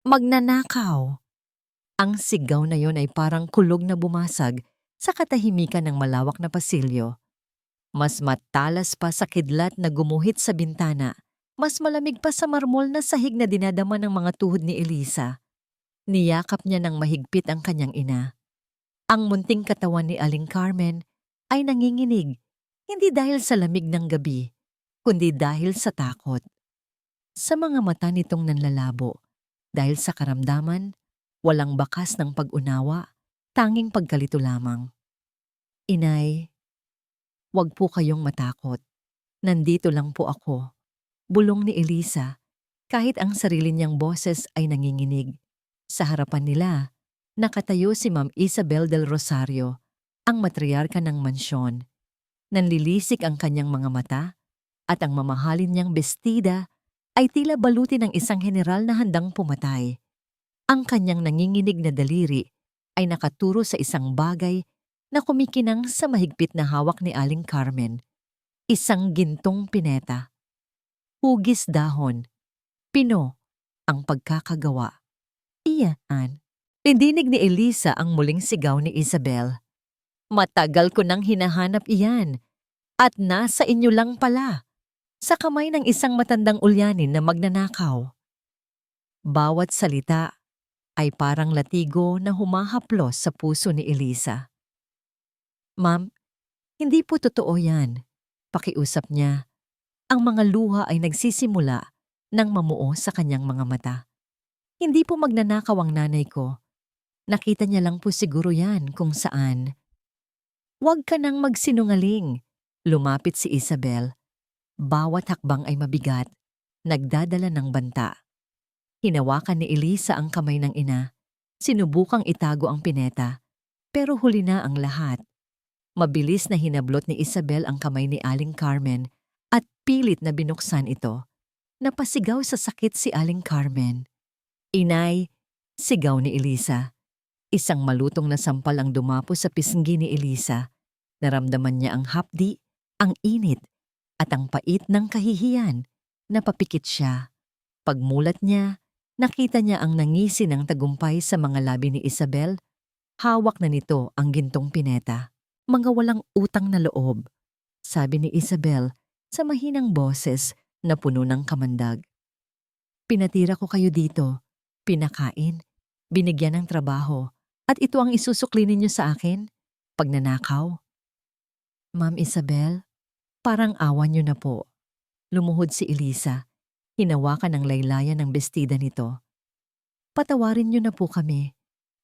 Magnanakaw! Ang sigaw na yon ay parang kulog na bumasag sa katahimikan ng malawak na pasilyo. Mas matalas pa sa kidlat na gumuhit sa bintana. Mas malamig pa sa marmol na sahig na dinadama ng mga tuhod ni Elisa. Niyakap niya ng mahigpit ang kanyang ina. Ang munting katawan ni Aling Carmen ay nanginginig, hindi dahil sa lamig ng gabi, kundi dahil sa takot. Sa mga mata nitong nanlalabo, dahil sa karamdaman, walang bakas ng pag-unawa, tanging pagkalito lamang. Inay, wag po kayong matakot. Nandito lang po ako. Bulong ni Elisa, kahit ang sarili niyang boses ay nanginginig. Sa harapan nila, nakatayo si Ma'am Isabel del Rosario, ang matriarka ng mansyon. Nanlilisik ang kanyang mga mata at ang mamahalin niyang bestida ay tila baluti ng isang general na handang pumatay. Ang kanyang nanginginig na daliri ay nakaturo sa isang bagay na kumikinang sa mahigpit na hawak ni Aling Carmen. Isang gintong pineta. Hugis dahon. Pino ang pagkakagawa. Iyan. Tindinig ni Elisa ang muling sigaw ni Isabel. Matagal ko nang hinahanap iyan. At nasa inyo lang pala. Sa kamay ng isang matandang ulyanin na magnanakaw. Bawat salita ay parang latigo na humahaplos sa puso ni Elisa. Ma'am, hindi po totoo yan. Pakiusap niya. Ang mga luha ay nagsisimula nang mamuo sa kanyang mga mata. Hindi po magnanakaw ang nanay ko. Nakita niya lang po siguro yan kung saan. Huwag ka nang magsinungaling. Lumapit si Isabel. Bawat hakbang ay mabigat, nagdadala ng banta. Hinawakan ni Elisa ang kamay ng ina. Sinubukang itago ang pineta, pero huli na ang lahat. Mabilis na hinablot ni Isabel ang kamay ni Aling Carmen at pilit na binuksan ito. Napasigaw sa sakit si Aling Carmen. Inay, sigaw ni Elisa. Isang malutong na sampal ang dumapo sa pisngi ni Elisa. Naramdaman niya ang hapdi, ang init, at ang pait ng kahihiyan. Napapikit siya. Pagmulat niya, nakita niya ang nangisi ng tagumpay sa mga labi ni Isabel. Hawak na nito ang gintong pineta. Mga walang utang na loob, sabi ni Isabel sa mahinang boses na puno ng kamandag. Pinatira ko kayo dito, pinakain, binigyan ng trabaho, at ito ang isusukli ninyo sa akin? Pagnanakaw? Ma'am Isabel, parang awa niyo na po. Lumuhod si Elisa, hinawakan ng laylayan ng bestida nito. Patawarin niyo na po kami.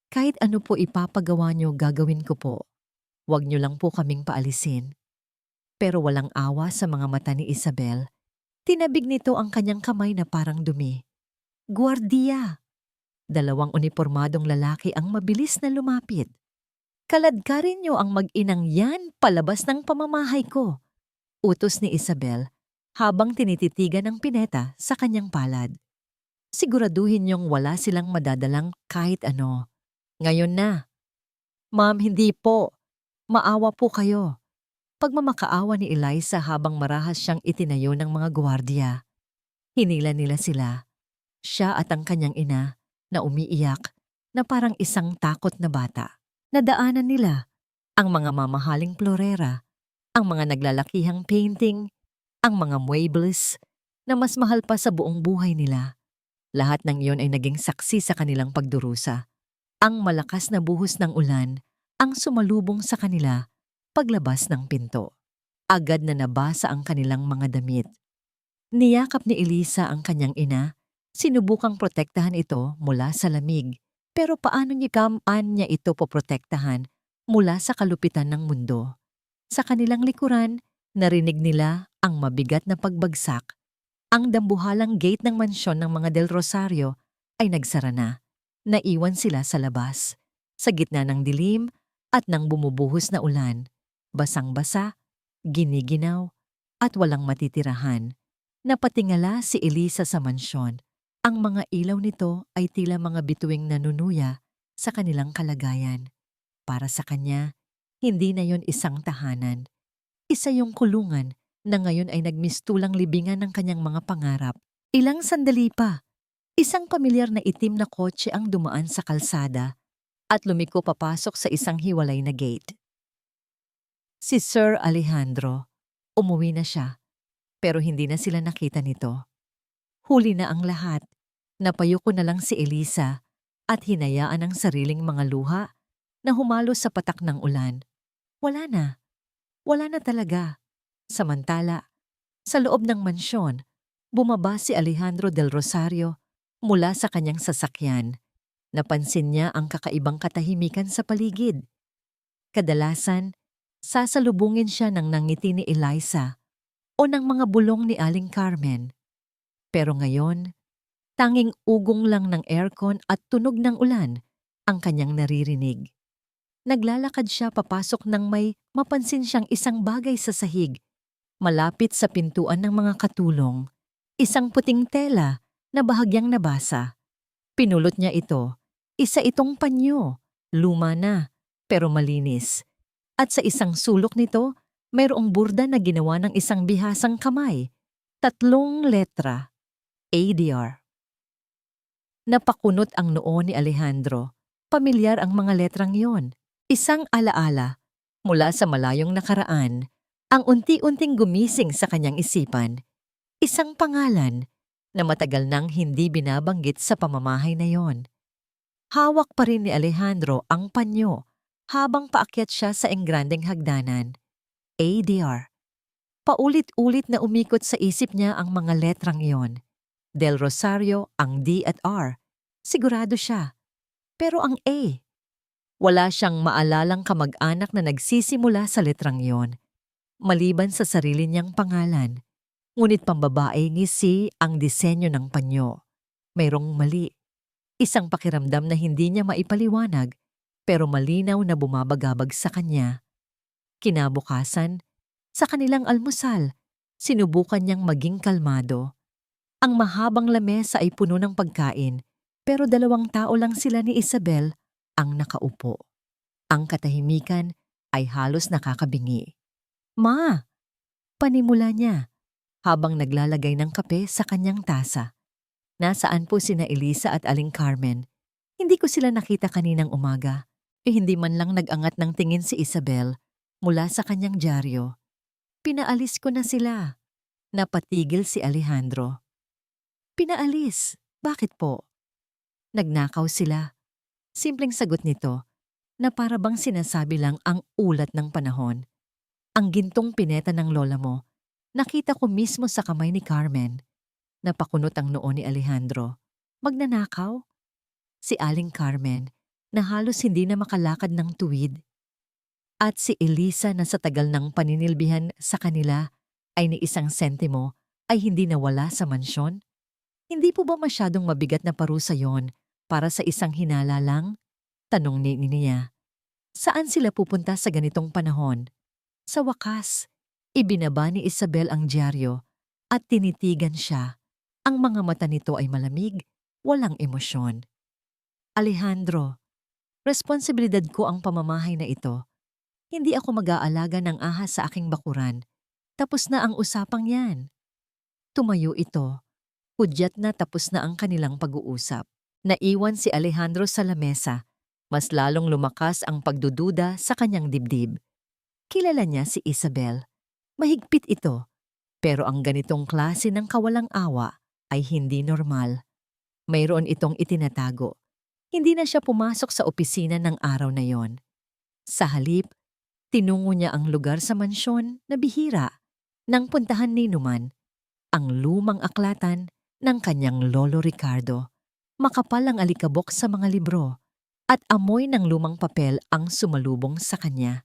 Kahit ano po ipapagawa niyo gagawin ko po. Huwag niyo lang po kaming paalisin. Pero walang awa sa mga mata ni Isabel. Tinabig nito ang kanyang kamay na parang dumi. Guardiya! Dalawang unipormadong lalaki ang mabilis na lumapit. Kaladkarin niyo ang mag-inang yan palabas ng pamamahay ko. Utos ni Isabel habang tinititigan ang pineta sa kanyang palad. Siguraduhin niyong wala silang madadalang kahit ano. Ngayon na. Ma'am, hindi po. Maawa po kayo. Pagmamakaawa ni Eliza habang marahas siyang itinayo ng mga gwardiya. Hinila nila sila. Siya at ang kanyang ina na umiiyak na parang isang takot na bata. Nadaanan nila ang mga mamahaling florera, ang mga naglalakihang painting, ang mga muebles na mas mahal pa sa buong buhay nila. Lahat ng iyon ay naging saksi sa kanilang pagdurusa. Ang malakas na buhos ng ulan ang sumalubong sa kanila paglabas ng pinto. Agad na nabasa ang kanilang mga damit. Niyakap ni Elisa ang kanyang ina, sinubukang protektahan ito mula sa lamig. Pero paano niya ito poprotektahan mula sa kalupitan ng mundo? Sa kanilang likuran, narinig nila ang mabigat na pagbagsak. Ang dambuhalang gate ng mansyon ng mga Del Rosario ay nagsara na. Naiwan sila sa labas, sa gitna ng dilim at ng bumubuhos na ulan. Basang-basa, giniginaw, at walang matitirahan. Napatingala si Elisa sa mansyon. Ang mga ilaw nito ay tila mga bituing nanunuya sa kanilang kalagayan. Para sa kanya, hindi na yon isang tahanan. Isa yung kulungan na ngayon ay nagmistulang libingan ng kanyang mga pangarap. Ilang sandali pa, Isang pamilyar na itim na kotse ang dumaan sa kalsada at lumiko papasok sa isang hiwalay na gate. Si Sir Alejandro. Umuwi na siya, pero hindi na sila nakita nito. Huli na ang lahat. Napayuko na lang si Elisa at hinayaan ang sariling mga luha na humalo sa patak ng ulan. Wala na. Wala na talaga. Samantala, sa loob ng mansyon, bumaba si Alejandro del Rosario mula sa kanyang sasakyan. Napansin niya ang kakaibang katahimikan sa paligid. Kadalasan, sasalubungin siya ng nangiti ni Eliza o ng mga bulong ni Aling Carmen. Pero ngayon, tanging ugong lang ng aircon at tunog ng ulan ang kanyang naririnig. Naglalakad siya papasok nang may mapansin siyang isang bagay sa sahig, malapit sa pintuan ng mga katulong. Isang puting tela na bahagyang nabasa. Pinulot niya ito. Isa itong panyo. Luma na, pero malinis. At sa isang sulok nito, mayroong burda na ginawa ng isang bihasang kamay. 3 letra. ADR. Napakunot ang noo ni Alejandro. Pamilyar ang mga letrang yon. Isang alaala mula sa malayong nakaraan ang unti-unting gumising sa kanyang isipan. Isang pangalan na matagal nang hindi binabanggit sa pamamahay na yon. Hawak pa rin ni Alejandro ang panyo habang paakyat siya sa engrandeng hagdanan. ADR. Paulit-ulit na umikot sa isip niya ang mga letrang iyon. Del Rosario ang D at R. Sigurado siya. Pero ang A. Wala siyang maalalang kamag-anak na nagsisimula sa letrang iyon. Maliban sa sarili niyang pangalan. Ngunit pambabae ni C ang disenyo ng panyo. Mayroong mali. Isang pakiramdam na hindi niya maipaliwanag pero malinaw na bumabagabag sa kanya. Kinabukasan, sa kanilang almusal, sinubukan niyang maging kalmado. Ang mahabang lamesa ay puno ng pagkain pero 2 tao lang sila ni Isabel ang nakaupo. Ang katahimikan ay halos nakakabingi. Ma! Panimula niya habang naglalagay ng kape sa kanyang tasa. Nasaan po sina Elisa at Aling Carmen? Hindi ko sila nakita kaninang umaga. Hindi man lang nag-angat ng tingin si Isabel mula sa kanyang dyaryo. Pinaalis ko na sila. Napatigil si Alejandro. Pinaalis? Bakit po? Nagnakaw sila. Simpleng sagot nito na para bang sinasabi lang ang ulat ng panahon. Ang gintong pineta ng lola mo, nakita ko mismo sa kamay ni Carmen. Napakunot ang noo ni Alejandro. Magnanakaw? Si Aling Carmen na halos hindi na makalakad ng tuwid. At si Elisa na sa tagal ng paninilbihan sa kanila ay ni isang sentimo ay hindi nawala sa mansyon? Hindi po ba masyadong mabigat na parusa yon para sa isang hinala lang? Tanong ni niya. Saan sila pupunta sa ganitong panahon? Sa wakas, ibinaba ni Isabel ang dyaryo at tinitigan siya. Ang mga mata nito ay malamig, walang emosyon. Alejandro, responsibilidad ko ang pamamahay na ito. Hindi ako mag-aalaga ng ahas sa aking bakuran. Tapos na ang usapang yan. Tumayo ito. Hudyat na tapos na ang kanilang pag-uusap. Naiwan si Alejandro sa lamesa. Mas lalong lumakas ang pagdududa sa kanyang dibdib. Kilala niya si Isabel. Mahigpit ito. Pero ang ganitong klase ng kawalang awa ay hindi normal. Mayroon itong itinatago. Hindi na siya pumasok sa opisina ng araw na yon. Sa halip, tinungo niya ang lugar sa mansyon na bihira nang puntahan ni Numan, ang lumang aklatan ng kanyang lolo Ricardo. Makapal ang alikabok sa mga libro at amoy ng lumang papel ang sumalubong sa kanya.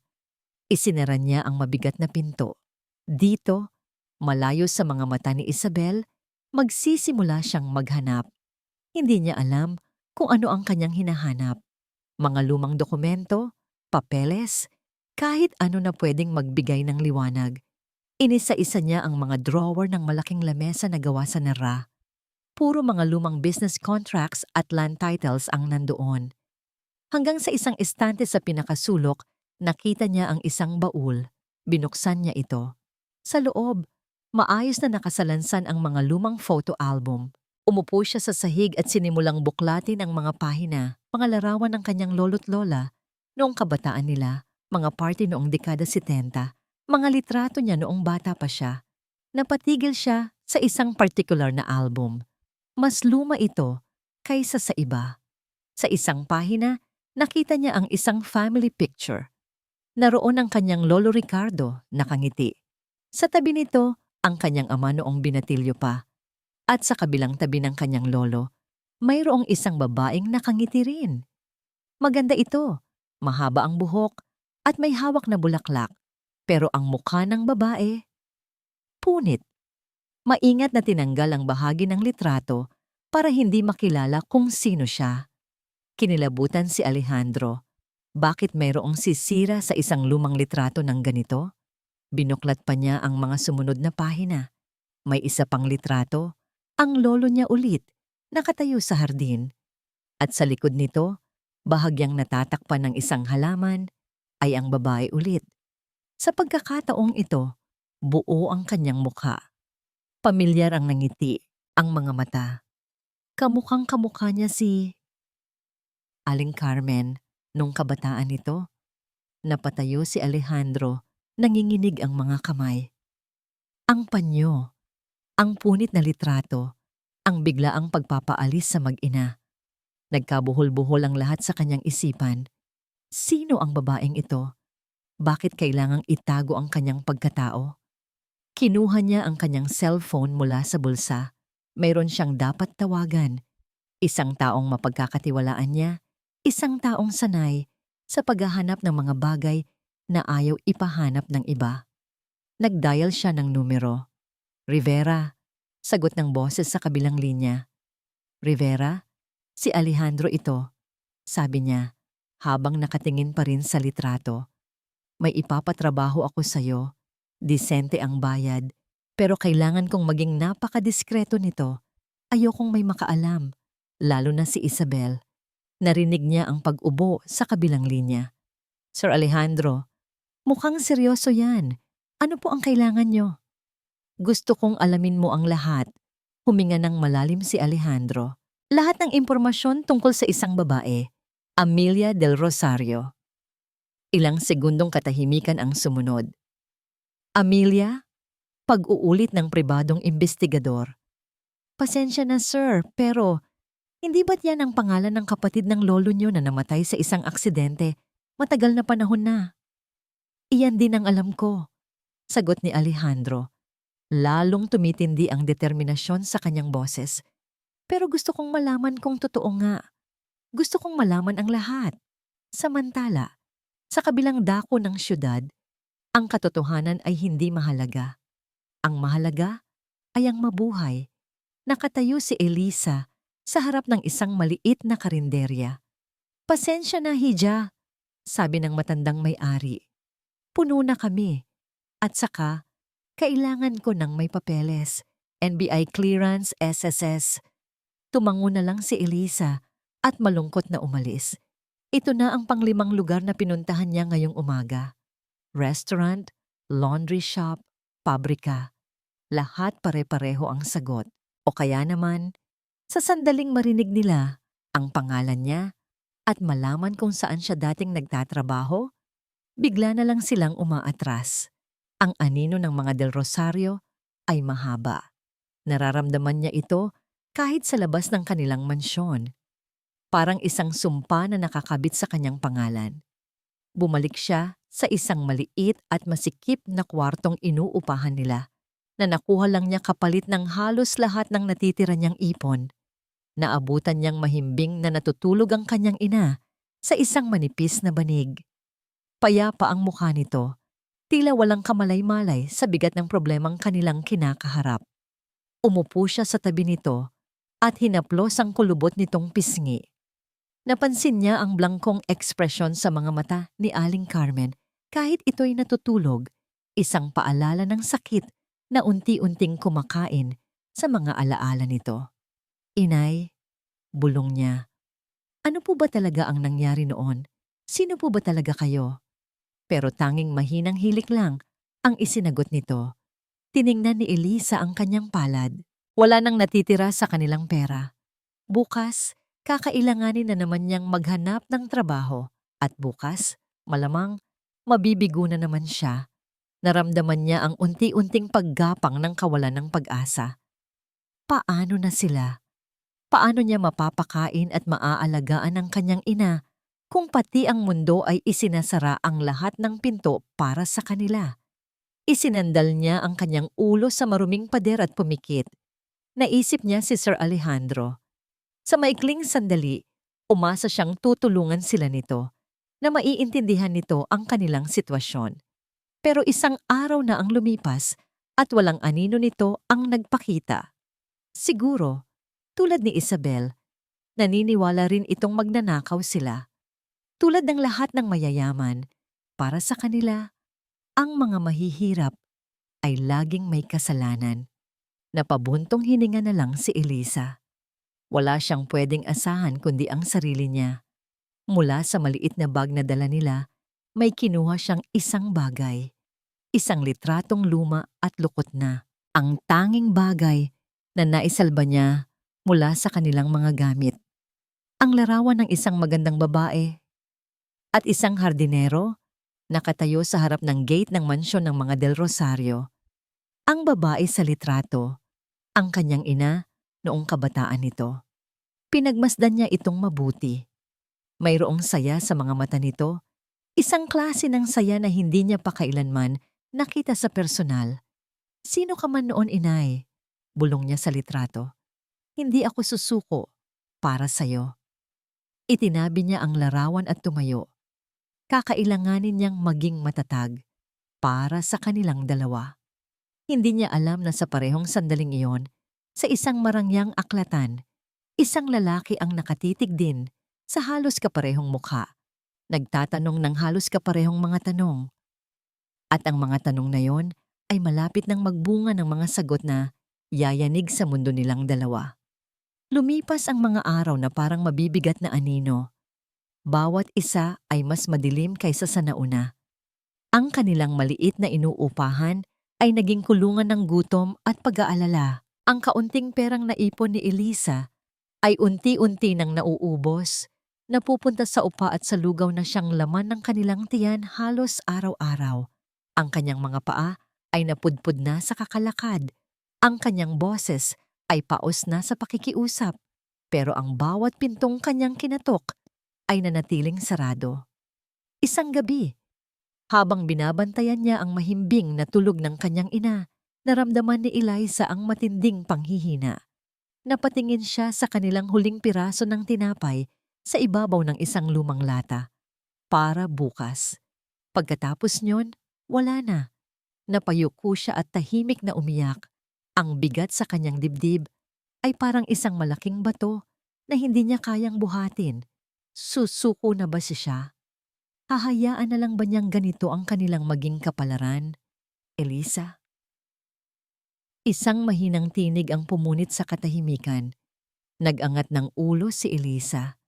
Isinara niya ang mabigat na pinto. Dito, malayo sa mga mata ni Isabel, magsisimula siyang maghanap. Hindi niya alam kung ano ang kanyang hinahanap. Mga lumang dokumento, papeles, kahit ano na pwedeng magbigay ng liwanag. Inisa-isa niya ang mga drawer ng malaking lamesa na gawa sa nara. Puro mga lumang business contracts at land titles ang nandoon. Hanggang sa isang estante sa pinakasulok, nakita niya ang isang baul. Binuksan niya ito. Sa loob, maayos na nakasalansan ang mga lumang photo album. Umupo siya sa sahig at sinimulang buklatin ang mga pahina, mga larawan ng kanyang lolo't lola noong kabataan nila, mga party noong dekada 70, mga litrato niya noong bata pa siya. Napatigil siya sa isang particular na album. Mas luma ito kaysa sa iba. Sa isang pahina, nakita niya ang isang family picture. Naroon ang kanyang lolo Ricardo, nakangiti. Sa tabi nito, ang kanyang ama noong binatilyo pa. At sa kabilang tabi ng kanyang lolo, mayroong isang babaeng nakangiti rin. Maganda ito, mahaba ang buhok at may hawak na bulaklak. Pero ang mukha ng babae, punit. Maingat na tinanggal ang bahagi ng litrato para hindi makilala kung sino siya. Kinilabutan si Alejandro. Bakit mayroong sisira sa isang lumang litrato ng ganito? Binuklat pa niya ang mga sumunod na pahina. May isa pang litrato, ang lolo niya ulit, nakatayo sa hardin. At sa likod nito, bahagyang natatakpan ng isang halaman, ay ang babae ulit. Sa pagkakataong ito, buo ang kanyang mukha. Pamilyar ang nangiti, ang mga mata. Kamukhang kamukha niya si Aling Carmen nung kabataan nito. Napatayo si Alejandro, nanginginig ang mga kamay. Ang panyo, ang punit na litrato, ang biglaang pagpapaalis sa mag-ina. Nagkabuhol-buhol ang lahat sa kanyang isipan. Sino ang babaeng ito? Bakit kailangang itago ang kanyang pagkatao? Kinuha niya ang kanyang cellphone mula sa bulsa. Mayroon siyang dapat tawagan. Isang taong mapagkakatiwalaan niya, isang taong sanay sa paghahanap ng mga bagay na ayaw ipahanap ng iba. Nag-dial siya ng numero. Rivera, sagot ng boses sa kabilang linya. Rivera, si Alejandro ito, sabi niya, habang nakatingin pa rin sa litrato. May ipapatrabaho ako sa'yo, disente ang bayad, pero kailangan kong maging napakadiskreto nito. Ayokong may makaalam, lalo na si Isabel. Narinig niya ang pag-ubo sa kabilang linya. Sir Alejandro, mukhang seryoso yan. Ano po ang kailangan nyo? Gusto kong alamin mo ang lahat. Huminga ng malalim si Alejandro. Lahat ng impormasyon tungkol sa isang babae, Amelia del Rosario. Ilang segundong katahimikan ang sumunod. Amelia, pag-uulit ng pribadong investigador. Pasensya na sir, pero hindi ba't yan ang pangalan ng kapatid ng lolo nyo na namatay sa isang aksidente? Matagal na panahon na. Iyan din ang alam ko, sagot ni Alejandro. Lalong tumitindi ang determinasyon sa kanyang boses. Pero gusto kong malaman kung totoo nga. Gusto kong malaman ang lahat. Samantala, sa kabilang dako ng syudad, ang katotohanan ay hindi mahalaga. Ang mahalaga ay ang mabuhay. Nakatayo si Elisa sa harap ng isang maliit na karinderya. Pasensya na, Hija, sabi ng matandang may-ari. Puno na kami. At saka, kailangan ko ng may papeles, NBI clearance, SSS. Tumango na lang si Elisa at malungkot na umalis. Ito na ang pang-5 lugar na pinuntahan niya ngayong umaga. Restaurant, laundry shop, pabrika. Lahat pare-pareho ang sagot. O kaya naman, sa sandaling marinig nila ang pangalan niya at malaman kung saan siya dating nagtatrabaho, bigla na lang silang umaatras. Ang anino ng mga Del Rosario ay mahaba. Nararamdaman niya ito kahit sa labas ng kanilang mansyon. Parang isang sumpa na nakakabit sa kanyang pangalan. Bumalik siya sa isang maliit at masikip na kwartong inuupahan nila na nakuha lang niya kapalit ng halos lahat ng natitira niyang ipon. Naabutan niyang mahimbing na natutulog ang kanyang ina sa isang manipis na banig. Payapa ang mukha nito, tila walang kamalay-malay sa bigat ng problemang kanilang kinakaharap. Umupo siya sa tabi nito at hinaplos ang kulubot nitong pisngi. Napansin niya ang blangkong ekspresyon sa mga mata ni Aling Carmen kahit ito'y natutulog, isang paalala ng sakit na unti-unting kumakain sa mga alaala nito. Inay, bulong niya. Ano po ba talaga ang nangyari noon? Sino po ba talaga kayo? Pero tanging mahinang hilik lang ang isinagot nito. Tiningnan ni Elisa ang kanyang palad. Wala nang natitira sa kanilang pera. Bukas, kakailanganin na naman niyang maghanap ng trabaho. At bukas, malamang, mabibigo na naman siya. Naramdaman niya ang unti-unting paggapang ng kawalan ng pag-asa. Paano na sila? Paano niya mapapakain at maaalagaan ang kanyang ina kung pati ang mundo ay isinasara ang lahat ng pinto para sa kanila? Isinandal niya ang kanyang ulo sa maruming pader at pumikit. Naisip niya si Sir Alejandro. Sa maikling sandali, umasa siyang tutulungan sila nito na maiintindihan nito ang kanilang sitwasyon. Pero isang araw na ang lumipas at walang anino nito ang nagpakita. Siguro, tulad ni Isabel, naniniwala rin itong magnanakaw sila. Tulad ng lahat ng mayayaman, para sa kanila, ang mga mahihirap ay laging may kasalanan. Napabuntong hininga na lang si Elisa. Wala siyang pwedeng asahan kundi ang sarili niya. Mula sa maliit na bag na dala nila, may kinuha siyang isang bagay. Isang litratong luma at lukot na. Ang tanging bagay na naisalba niya mula sa kanilang mga gamit. Ang larawan ng isang magandang babae at isang hardinero nakatayo sa harap ng gate ng mansyon ng mga Del Rosario. Ang babae sa litrato, ang kanyang ina noong kabataan nito. Pinagmasdan niya itong mabuti. Mayroong saya sa mga mata nito, isang klase ng saya na hindi niya pa kailanman nakita sa personal. Sino ka man noon, inay? Bulong niya sa litrato. Hindi ako susuko para sa'yo. Itinabi niya ang larawan at tumayo. Kakailanganin niyang maging matatag para sa kanilang dalawa. Hindi niya alam na sa parehong sandaling iyon, sa isang marangyang aklatan, isang lalaki ang nakatitig din sa halos kaparehong mukha. Nagtatanong ng halos kaparehong mga tanong. At ang mga tanong na yon ay malapit ng magbunga ng mga sagot na yayanig sa mundo nilang dalawa. Lumipas ang mga araw na parang mabibigat na anino. Bawat isa ay mas madilim kaysa sa nauna. Ang kanilang maliit na inuupahan ay naging kulungan ng gutom at pag-aalala. Ang kaunting perang naipon ni Elisa ay unti-unti nang nauubos, napupunta sa upa at sa lugaw na siyang laman ng kanilang tiyan halos araw-araw. Ang kanyang mga paa ay napudpud na sa kakalakad. Ang kanyang boses ay paos na sa pakikiusap. Pero ang bawat pintong kanyang kinatok ay nanatiling sarado. Isang gabi, habang binabantayan niya ang mahimbing na tulog ng kanyang ina, naramdaman ni Eliza ang matinding panghihina. Napatingin siya sa kanilang huling piraso ng tinapay sa ibabaw ng isang lumang lata. Para bukas. Pagkatapos niyon, wala na. Napayuko siya at tahimik na umiyak. Ang bigat sa kanyang dibdib ay parang isang malaking bato na hindi niya kayang buhatin. Susuko na ba siya? Hahayaan na lang ba niyang ganito ang kanilang maging kapalaran? Elisa? Isang mahinang tinig ang pumunit sa katahimikan. Nag-angat ng ulo si Elisa.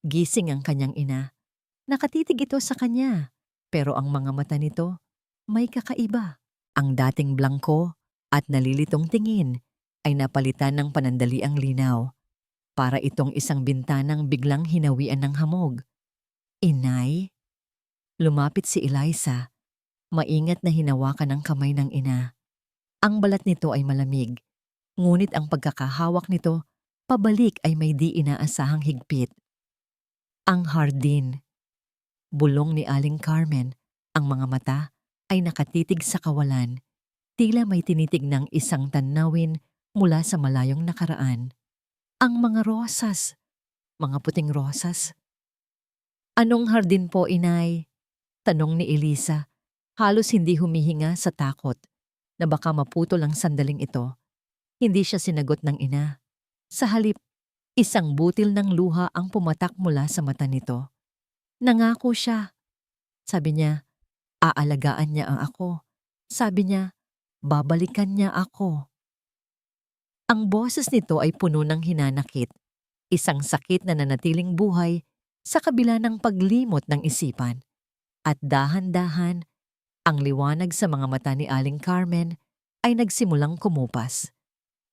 Gising ang kanyang ina. Nakatitig ito sa kanya, pero ang mga mata nito may kakaiba. Ang dating blangko at nalilitong tingin ay napalitan ng panandaliang linaw. Para itong isang bintanang biglang hinawian ng hamog. Inay? Lumapit si Eliza. Maingat na hinawakan ang kamay ng ina. Ang balat nito ay malamig, ngunit ang pagkakahawak nito, pabalik ay may di inaasahang higpit. Ang hardin. Bulong ni Aling Carmen, ang mga mata ay nakatitig sa kawalan, tila may tinitignang isang tanawin mula sa malayong nakaraan. Ang mga rosas, mga puting rosas. Anong hardin po, inay? Tanong ni Elisa, halos hindi humihinga sa takot na baka maputol ang sandaling ito. Hindi siya sinagot ng ina. Sa halip, isang butil ng luha ang pumatak mula sa mata nito. Nangako siya. Sabi niya, aalagaan niya ang ako. Sabi niya, babalikan niya ako. Ang boses nito ay puno ng hinanakit, isang sakit na nanatiling buhay sa kabila ng paglimot ng isipan. At dahan-dahan, ang liwanag sa mga mata ni Aling Carmen ay nagsimulang kumupas.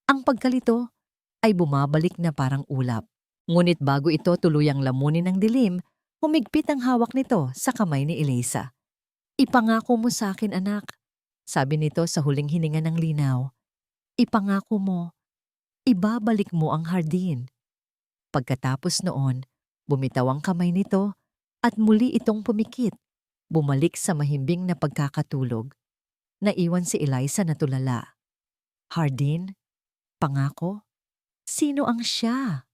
Ang pagkalito ay bumabalik na parang ulap. Ngunit bago ito tuluyang lamunin ng dilim, humigpit ang hawak nito sa kamay ni Eliza. "Ipangako mo sa akin, anak," sabi nito sa huling hininga ng linaw. "Ipangako mo, ibabalik mo ang hardin." Pagkatapos noon, bumitaw ang kamay nito at muli itong pumikit, bumalik sa mahimbing na pagkakatulog. Naiwan si Eliza na tulala. Hardin? Pangako? Sino ang siya?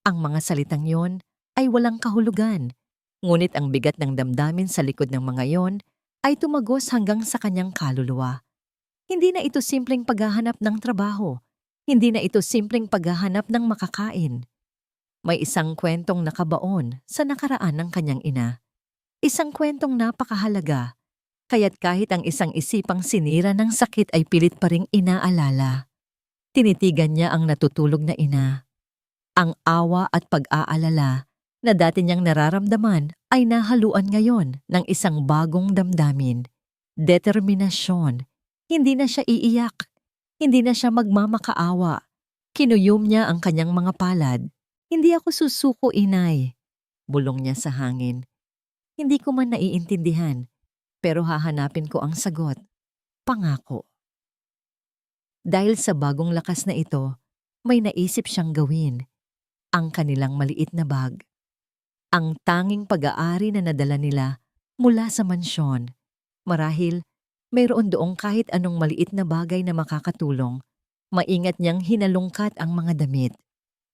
Ang mga salitang yon ay walang kahulugan, ngunit ang bigat ng damdamin sa likod ng mga yon ay tumagos hanggang sa kanyang kaluluwa. Hindi na ito simpleng paghahanap ng trabaho. Hindi na ito simpleng paghahanap ng makakain. May isang kwentong nakabaon sa nakaraan ng kanyang ina. Isang kwentong napakahalaga, kaya't kahit ang isang isipang sinira ng sakit ay pilit pa ring inaalala. Tinitigan niya ang natutulog na ina. Ang awa at pag-aalala na dati niyang nararamdaman ay nahaluan ngayon ng isang bagong damdamin. Determinasyon. Hindi na siya iiyak. Hindi na siya magmamakaawa. Kinuyom niya ang kanyang mga palad. "Hindi ako susuko, inay," bulong niya sa hangin. "Hindi ko man naiintindihan, pero hahanapin ko ang sagot. Pangako." Dahil sa bagong lakas na ito, may naisip siyang gawin. Ang kanilang maliit na bag. Ang tanging pag-aari na nadala nila mula sa mansyon. Marahil, mayroon doong kahit anong maliit na bagay na makakatulong. Maingat niyang hinalungkat ang mga damit.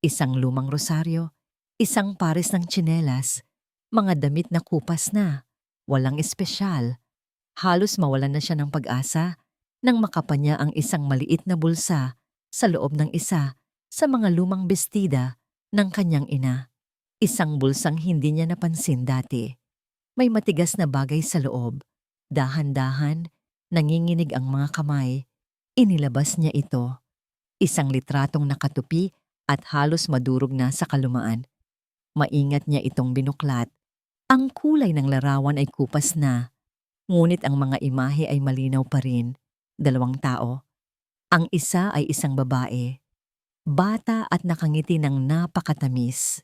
Isang lumang rosaryo, isang pares ng tsinelas, mga damit na kupas na, walang espesyal. Halos mawalan na siya ng pag-asa nang makapanya ang isang maliit na bulsa sa loob ng isa sa mga lumang bestida ng kanyang ina. Isang bulsang hindi niya napansin dati. May matigas na bagay sa loob. Dahan-dahan, nanginginig ang mga kamay. Inilabas niya ito. Isang litratong nakatupi at halos madurog na sa kalumaan. Maingat niya itong binuklat. Ang kulay ng larawan ay kupas na, ngunit ang mga imahe ay malinaw pa rin. 2 tao. Ang isa ay isang babae. Bata at nakangiti ng napakatamis.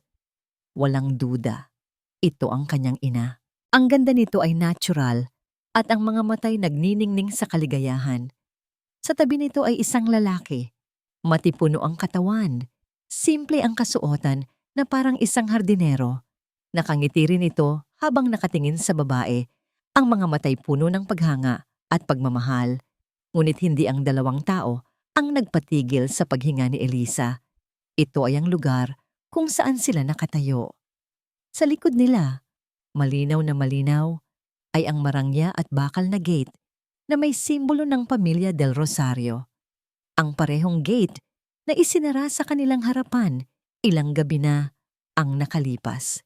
Walang duda. Ito ang kanyang ina. Ang ganda nito ay natural at ang mga matay nagniningning sa kaligayahan. Sa tabi nito ay isang lalaki. Matipuno ang katawan. Simple ang kasuotan na parang isang hardinero. Nakangiti rin ito habang nakatingin sa babae. Ang mga matay puno ng paghanga at pagmamahal. Ngunit hindi ang 2 tao ang nagpatigil sa paghinga ni Eliza. Ito ay ang lugar kung saan sila nakatayo. Sa likod nila, malinaw na malinaw, ay ang marangya at bakal na gate na may simbolo ng pamilya del Rosario. Ang parehong gate na isinara sa kanilang harapan ilang gabi na ang nakalipas.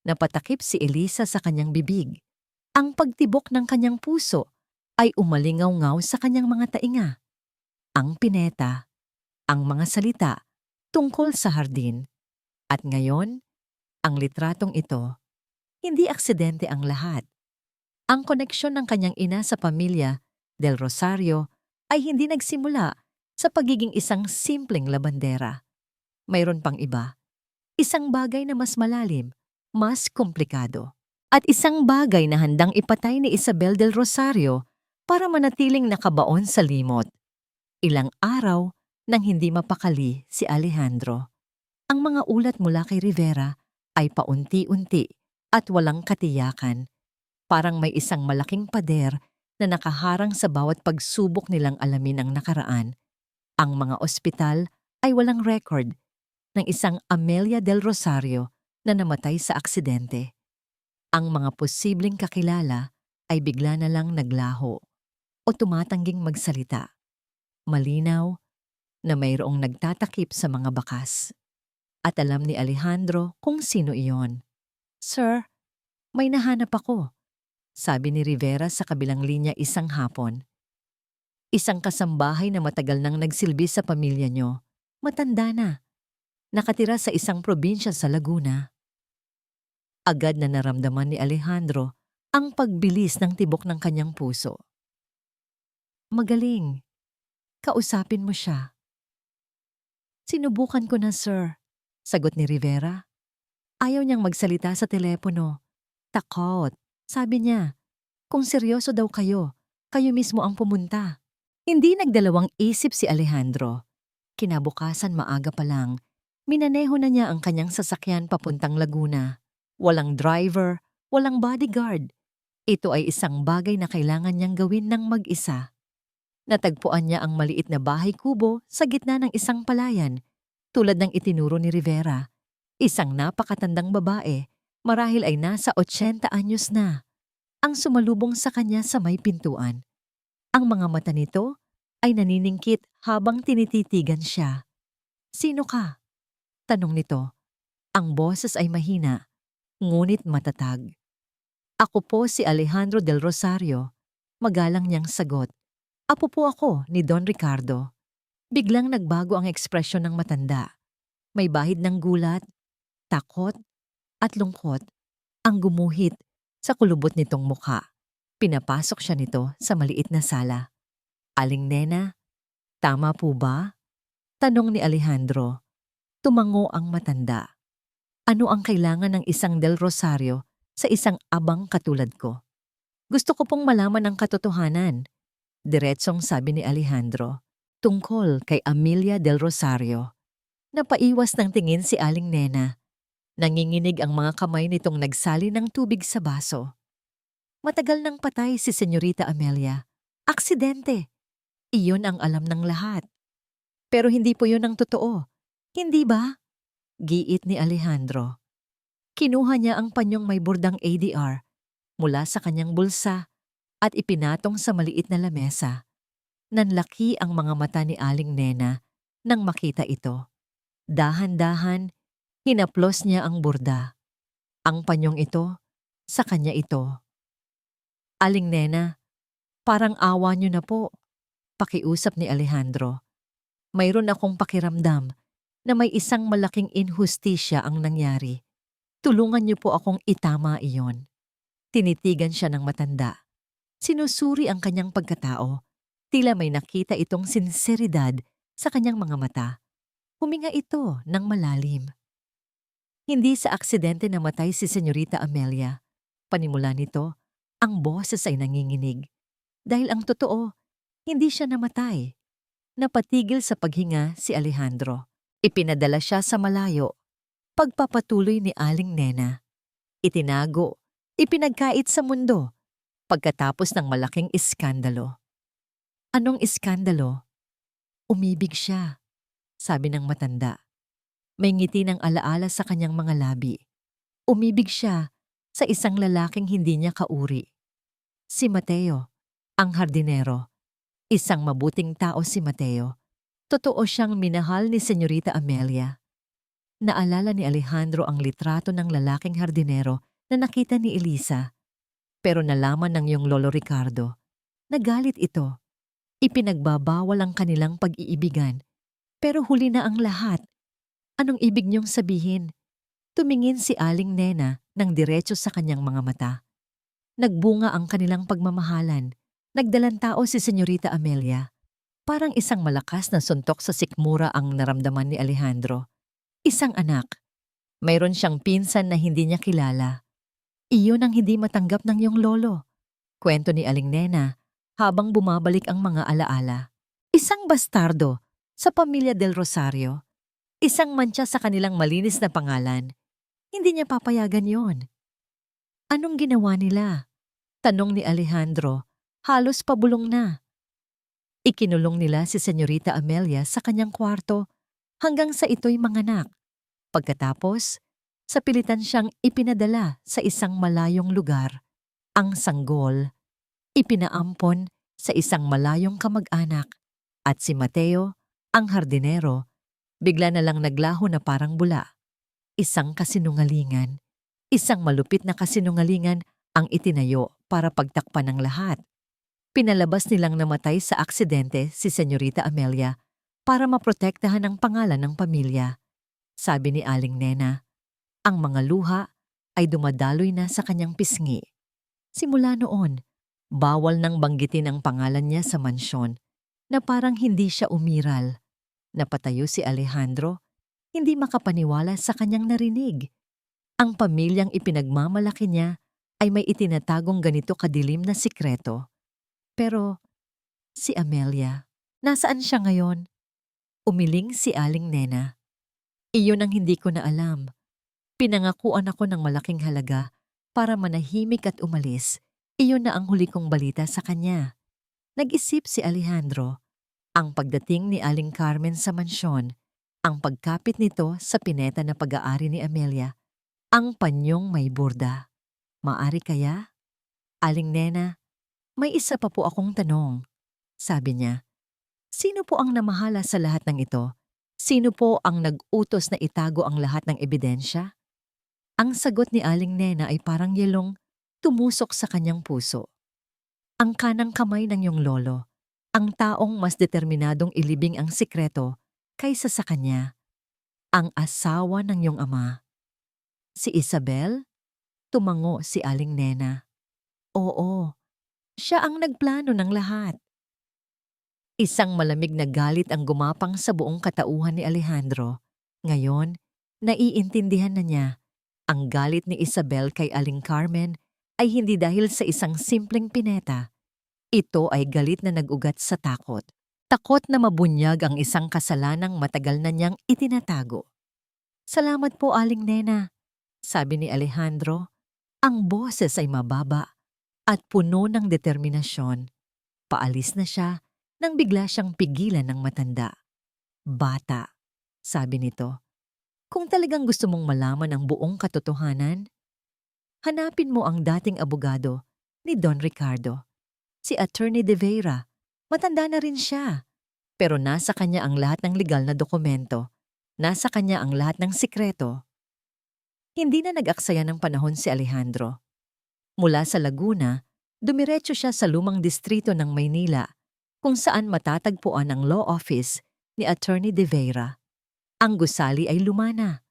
Napatakip si Eliza sa kanyang bibig. Ang pagtibok ng kanyang puso ay umalingaw-ngaw sa kanyang mga tainga. Ang pineta, ang mga salita tungkol sa hardin. At ngayon, ang litratong ito, hindi aksidente ang lahat. Ang koneksyon ng kanyang ina sa pamilya del Rosario ay hindi nagsimula sa pagiging isang simpleng labandera. Mayroon pang iba. Isang bagay na mas malalim, mas komplikado. At isang bagay na handang ipatay ni Isabel del Rosario para manatiling nakabaon sa limot. Ilang araw nang hindi mapakali si Alejandro. Ang mga ulat mula kay Rivera ay paunti-unti at walang katiyakan. Parang may isang malaking pader na nakaharang sa bawat pagsubok nilang alamin ang nakaraan. Ang mga ospital ay walang record ng isang Amelia del Rosario na namatay sa aksidente. Ang mga posibleng kakilala ay bigla na lang naglaho o tumatangging magsalita. Malinaw na mayroong nagtatakip sa mga bakas. At alam ni Alejandro kung sino iyon. "Sir, may nahanap ako," sabi ni Rivera sa kabilang linya isang hapon. "Isang kasambahay na matagal nang nagsilbi sa pamilya niyo. Matanda na. Nakatira sa isang probinsya sa Laguna." Agad na naramdaman ni Alejandro ang pagbilis ng tibok ng kanyang puso. "Magaling. Kausapin mo siya." Sinubukan ko na, sir. Sagot ni Rivera. Ayaw niyang magsalita sa telepono. Takot. Sabi niya, kung seryoso daw kayo, kayo mismo ang pumunta. Hindi nagdalawang isip si Alejandro. Kinabukasan maaga pa lang, minaneho na niya ang kanyang sasakyan papuntang Laguna. Walang driver, walang bodyguard. Ito ay isang bagay na kailangan niyang gawin ng mag-isa. Natagpuan niya ang maliit na bahay kubo sa gitna ng isang palayan, tulad ng itinuro ni Rivera. Isang napakatandang babae, marahil ay nasa 80 anyos na, ang sumalubong sa kanya sa may pintuan. Ang mga mata nito ay naniningkit habang tinititigan siya. "Sino ka?" tanong nito. Ang boses ay mahina, ngunit matatag. "Ako po si Alejandro del Rosario." Magalang niyang sagot. "Apo po ako ni Don Ricardo." Biglang nagbago ang ekspresyon ng matanda. May bahid ng gulat, takot, at lungkot ang gumuhit sa kulubot nitong mukha. Pinapasok siya nito sa maliit na sala. "Aling Nena, tama po ba?" tanong ni Alejandro. Tumango ang matanda. "Ano ang kailangan ng isang Del Rosario sa isang abang katulad ko?" "Gusto ko pong malaman ang katotohanan," diretsong sabi ni Alejandro, "tungkol kay Amelia del Rosario." Napaiwas ng tingin si Aling Nena. Nanginginig ang mga kamay nitong nagsali ng tubig sa baso. Matagal nang patay si Senyorita Amelia. Aksidente. Iyon ang alam ng lahat. Pero hindi po yun ang totoo. Hindi ba? Giit ni Alejandro. Kinuha niya ang panyong may burdang ADR mula sa kanyang bulsa at ipinatong sa maliit na lamesa. Nanlaki ang mga mata ni Aling Nena nang makita ito. Dahan-dahan, hinaplos niya ang burda. Ang panyong ito, sa kanya ito. "Aling Nena, parang awa niyo na po," pakiusap ni Alejandro. "Mayroon akong pakiramdam na may isang malaking inhustisya ang nangyari. Tulungan niyo po akong itama iyon." Tinitigan siya ng matanda. Sinusuri ang kanyang pagkatao. Tila may nakita itong sinseridad sa kanyang mga mata. Huminga ito ng malalim. "Hindi sa aksidente namatay si Senyorita Amelia." Panimula nito, ang boses ay nanginginig. Dahil ang totoo, hindi siya namatay. Napatigil sa paghinga si Alejandro. Ipinadala siya sa malayo. Pagpapatuloy ni Aling Nena. Itinago, ipinagkait sa mundo, pagkatapos ng malaking iskandalo. "Anong iskandalo?" "Umibig siya," sabi ng matanda. May ngiti ng alaala sa kanyang mga labi. Umibig siya sa isang lalaking hindi niya kauri. Si Mateo, ang hardinero. Isang mabuting tao si Mateo. Totoo siyang minahal ni Senyorita Amelia. Naalala ni Alejandro ang litrato ng lalaking hardinero na nakita ni Elisa. Pero nalaman ng iyong Lolo Ricardo. Nagalit ito. Ipinagbabawal ang kanilang pag-iibigan. Pero huli na ang lahat. Anong ibig niyong sabihin? Tumingin si Aling Nena ng diretso sa kanyang mga mata. Nagbunga ang kanilang pagmamahalan. Nagdalang tao si Senyorita Amelia. Parang isang malakas na suntok sa sikmura ang naramdaman ni Alejandro. Isang anak. Mayroon siyang pinsan na hindi niya kilala. Iyon ang hindi matanggap ng iyong lolo. Kwento ni Aling Nena habang bumabalik ang mga alaala. Isang bastardo sa pamilya del Rosario. Isang mantsa sa kanilang malinis na pangalan. Hindi niya papayagan yon. "Anong ginawa nila?" tanong ni Alejandro, halos pabulong na. Ikinulong nila si Senyorita Amelia sa kanyang kwarto hanggang sa ito'y manganak. Pagkatapos, sa pilitan siyang ipinadala sa isang malayong lugar. Ang sanggol, ipinaampon sa isang malayong kamag-anak. At si Mateo, ang hardinero, bigla na lang naglaho na parang bula. Isang kasinungalingan. Isang malupit na kasinungalingan ang itinayo para pagtakpan ng lahat. Pinalabas nilang namatay sa aksidente si Senyorita Amelia para maprotektahan ang pangalan ng pamilya. Sabi ni Aling Nena, ang mga luha ay dumadaloy na sa kanyang pisngi. Simula noon, bawal nang banggitin ang pangalan niya sa mansyon na parang hindi siya umiral. Napatayo si Alejandro, hindi makapaniwala sa kanyang narinig. Ang pamilyang ipinagmamalaki niya ay may itinatagong ganito kadilim na sikreto. Pero si Amelia, nasaan siya ngayon? Umiling si Aling Nena. Iyon ang hindi ko na alam. Pinangakuan ako ng malaking halaga para manahimik at umalis. Iyon na ang huli kong balita sa kanya. Nag-isip si Alejandro. Ang pagdating ni Aling Carmen sa mansyon, ang pagkapit nito sa pineta na pag-aari ni Amelia, ang panyong may burda. Maari kaya? Aling Nena, may isa pa po akong tanong. Sabi niya, sino po ang namahala sa lahat ng ito? Sino po ang nag-utos na itago ang lahat ng ebidensya? Ang sagot ni Aling Nena ay parang yelong tumusok sa kanyang puso. Ang kanang kamay ng iyong lolo, ang taong mas determinadong ilibing ang sikreto kaysa sa kanya, ang asawa ng iyong ama. Si Isabel? Tumango si Aling Nena. Oo, siya ang nagplano ng lahat. Isang malamig na galit ang gumapang sa buong katauhan ni Alejandro. Ngayon, naiintindihan na niya. Ang galit ni Isabel kay Aling Carmen ay hindi dahil sa isang simpleng pineta. Ito ay galit na nag-ugat sa takot. Takot na mabunyag ang isang kasalanang matagal na niyang itinatago. Salamat po, Aling Nena, sabi ni Alejandro. Ang boses ay mababa at puno ng determinasyon. Paalis na siya nang bigla siyang pigilan ng matanda. Bata, sabi nito. Kung talagang gusto mong malaman ang buong katotohanan, hanapin mo ang dating abogado ni Don Ricardo, si Attorney De Vera. Matanda na rin siya, pero nasa kanya ang lahat ng legal na dokumento. Nasa kanya ang lahat ng sikreto. Hindi na nag-aksaya ng panahon si Alejandro. Mula sa Laguna, dumiretso siya sa lumang distrito ng Maynila, kung saan matatagpuan ang law office ni Attorney De Vera. Ang gusali ay lumana.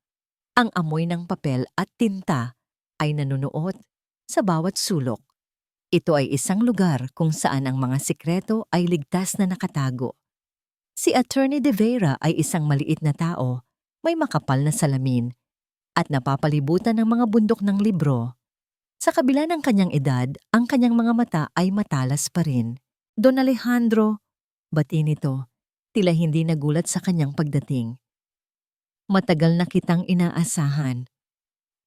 Ang amoy ng papel at tinta ay nanunuot sa bawat sulok. Ito ay isang lugar kung saan ang mga sikreto ay ligtas na nakatago. Si Attorney De Vera ay isang maliit na tao, may makapal na salamin, at napapalibutan ng mga bundok ng libro. Sa kabila ng kanyang edad, ang kanyang mga mata ay matalas pa rin. Don Alejandro, bati nito, tila hindi nagulat sa kanyang pagdating. Matagal na kitang inaasahan.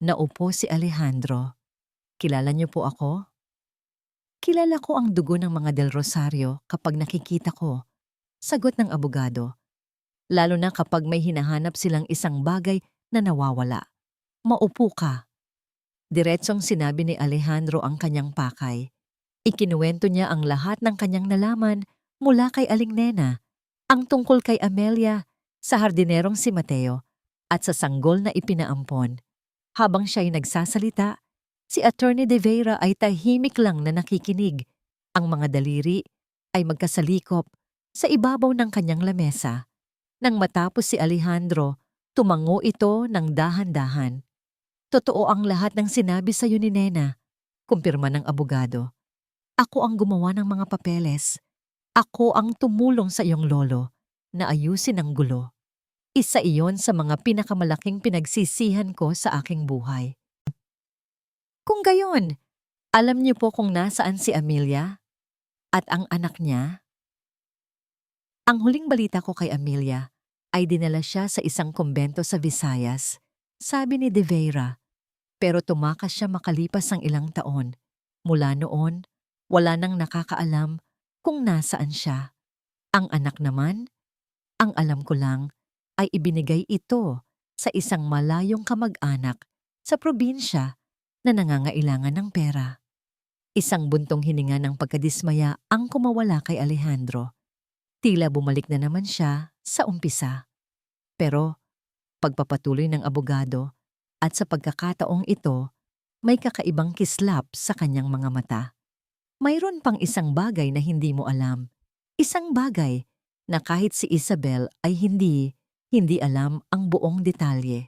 Naupo si Alejandro. Kilala niyo po ako? Kilala ko ang dugo ng mga Del Rosario kapag nakikita ko, sagot ng abogado. Lalo na kapag may hinahanap silang isang bagay na nawawala. Maupo ka. Diretsong sinabi ni Alejandro ang kanyang pakay. Ikinuwento niya ang lahat ng kanyang nalaman mula kay Aling Nena, ang tungkol kay Amelia, sa hardinerong si Mateo, at sa sanggol na ipinaampon. Habang siya'y nagsasalita, si Attorney De Vera ay tahimik lang na nakikinig. Ang mga daliri ay magkasalikop sa ibabaw ng kanyang lamesa. Nang matapos si Alejandro, tumango ito ng dahan-dahan. Totoo ang lahat ng sinabi sa iyo ni Nena, kumpirma ng abogado. Ako ang gumawa ng mga papeles. Ako ang tumulong sa iyong lolo na ayusin ang gulo. Isa iyon sa mga pinakamalaking pinagsisihan ko sa aking buhay. Kung gayon, alam niyo po kung nasaan si Amelia at ang anak niya? Ang huling balita ko kay Amelia ay dinala siya sa isang kumbento sa Visayas, sabi ni De Vera. Pero tumakas siya makalipas ang ilang taon. Mula noon, wala nang nakakaalam kung nasaan siya. Ang anak naman, ang alam ko lang, ay ibinigay ito sa isang malayong kamag-anak sa probinsya na nangangailangan ng pera. Isang buntong hininga ng pagkadismaya ang kumawala kay Alejandro. Tila bumalik na naman siya sa umpisa. Pero pagpapatuloy ng abogado at sa pagkakataong ito, may kakaibang kislap sa kanyang mga mata. Mayroon pang isang bagay na hindi mo alam. Isang bagay na kahit si Isabel ay hindi alam ang buong detalye.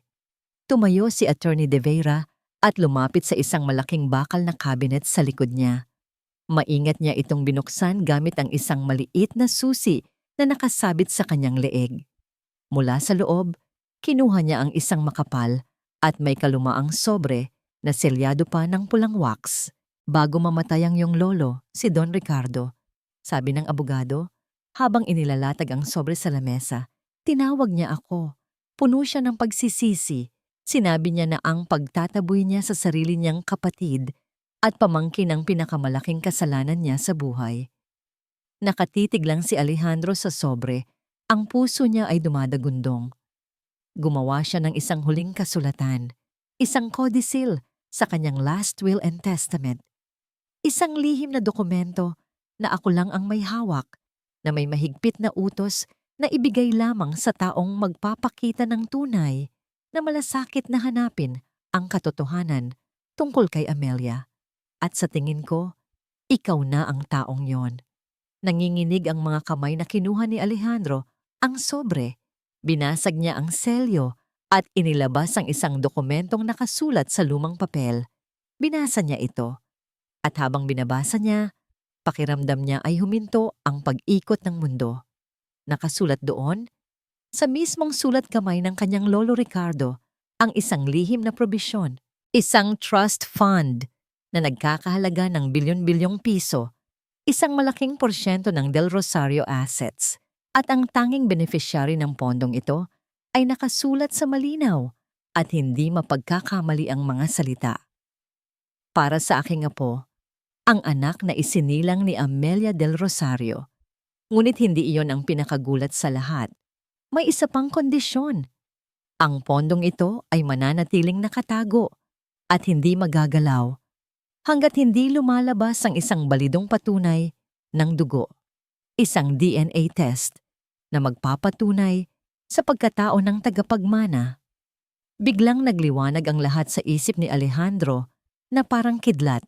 Tumayo si Attorney De Vera at lumapit sa isang malaking bakal na cabinet sa likod niya. Maingat niya itong binuksan gamit ang isang maliit na susi na nakasabit sa kanyang leeg. Mula sa loob, kinuha niya ang isang makapal at may kalumaang sobre na selyado pa ng pulang wax. Bago mamatay ang iyong lolo, si Don Ricardo, sabi ng abogado, habang inilalatag ang sobre sa lamesa, tinawag niya ako. Puno siya ng pagsisisi. Sinabi niya na ang pagtataboy niya sa sarili niyang kapatid at pamangkin ang pinakamalaking kasalanan niya sa buhay. Nakatitig lang si Alejandro sa sobre, ang puso niya ay dumadagundong. Gumawa siya ng isang huling kasulatan, isang codicil sa kanyang last will and testament. Isang lihim na dokumento na ako lang ang may hawak, na may mahigpit na utos na ibigay lamang sa taong magpapakita ng tunay na malasakit na hanapin ang katotohanan tungkol kay Amelia. At sa tingin ko, ikaw na ang taong yon. Nanginginig ang mga kamay na kinuha ni Alejandro ang sobre. Binasag niya ang selyo at inilabas ang isang dokumentong nakasulat sa lumang papel. Binasa niya ito. At habang binabasa niya, pakiramdam niya ay huminto ang pag-ikot ng mundo. Nakasulat doon, sa mismong sulat kamay ng kanyang lolo Ricardo, ang isang lihim na probisyon, isang trust fund na nagkakahalaga ng bilyon-bilyong piso, isang malaking porsyento ng Del Rosario assets, at ang tanging beneficiary ng pondong ito ay nakasulat sa malinaw at hindi mapagkakamali ang mga salita. Para sa aking apo, ang anak na isinilang ni Amelia del Rosario. Ngunit hindi iyon ang pinakagulat sa lahat. May isa pang kondisyon. Ang pondong ito ay mananatiling nakatago at hindi magagalaw hanggat hindi lumalabas ang isang balidong patunay ng dugo. Isang DNA test na magpapatunay sa pagkatao ng tagapagmana. Biglang nagliwanag ang lahat sa isip ni Alejandro na parang kidlat.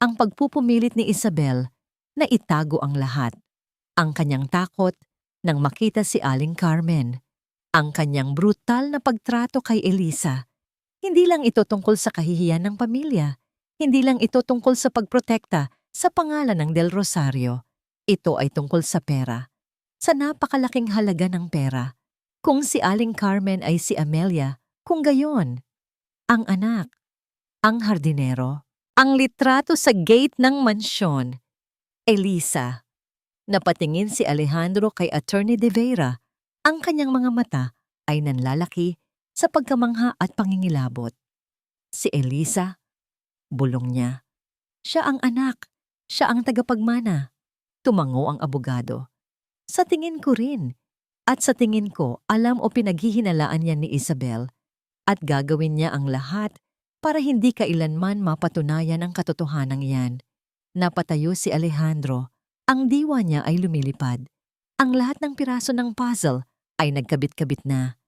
Ang pagpupumilit ni Isabel na itago ang lahat. Ang kanyang takot nang makita si Aling Carmen. Ang kanyang brutal na pagtrato kay Elisa. Hindi lang ito tungkol sa kahihiyan ng pamilya. Hindi lang ito tungkol sa pagprotekta sa pangalan ng Del Rosario. Ito ay tungkol sa pera. Sa napakalaking halaga ng pera. Kung si Aling Carmen ay si Amelia, kung gayon, ang anak, ang hardinero, ang litrato sa gate ng mansyon. Elisa. Napatingin si Alejandro kay Attorney De Vera. Ang kanyang mga mata ay nanlalaki sa pagkamangha at pangingilabot. Si Elisa, bulong niya. Siya ang anak. Siya ang tagapagmana. Tumango ang abogado. Sa tingin ko rin. At sa tingin ko, alam o pinaghihinalaan niya ni Isabel. At gagawin niya ang lahat para hindi kailanman mapatunayan ang katotohanan iyan. Napatayo si Alejandro. Ang diwa niya ay lumilipad. Ang lahat ng piraso ng puzzle ay nagkabit-kabit na.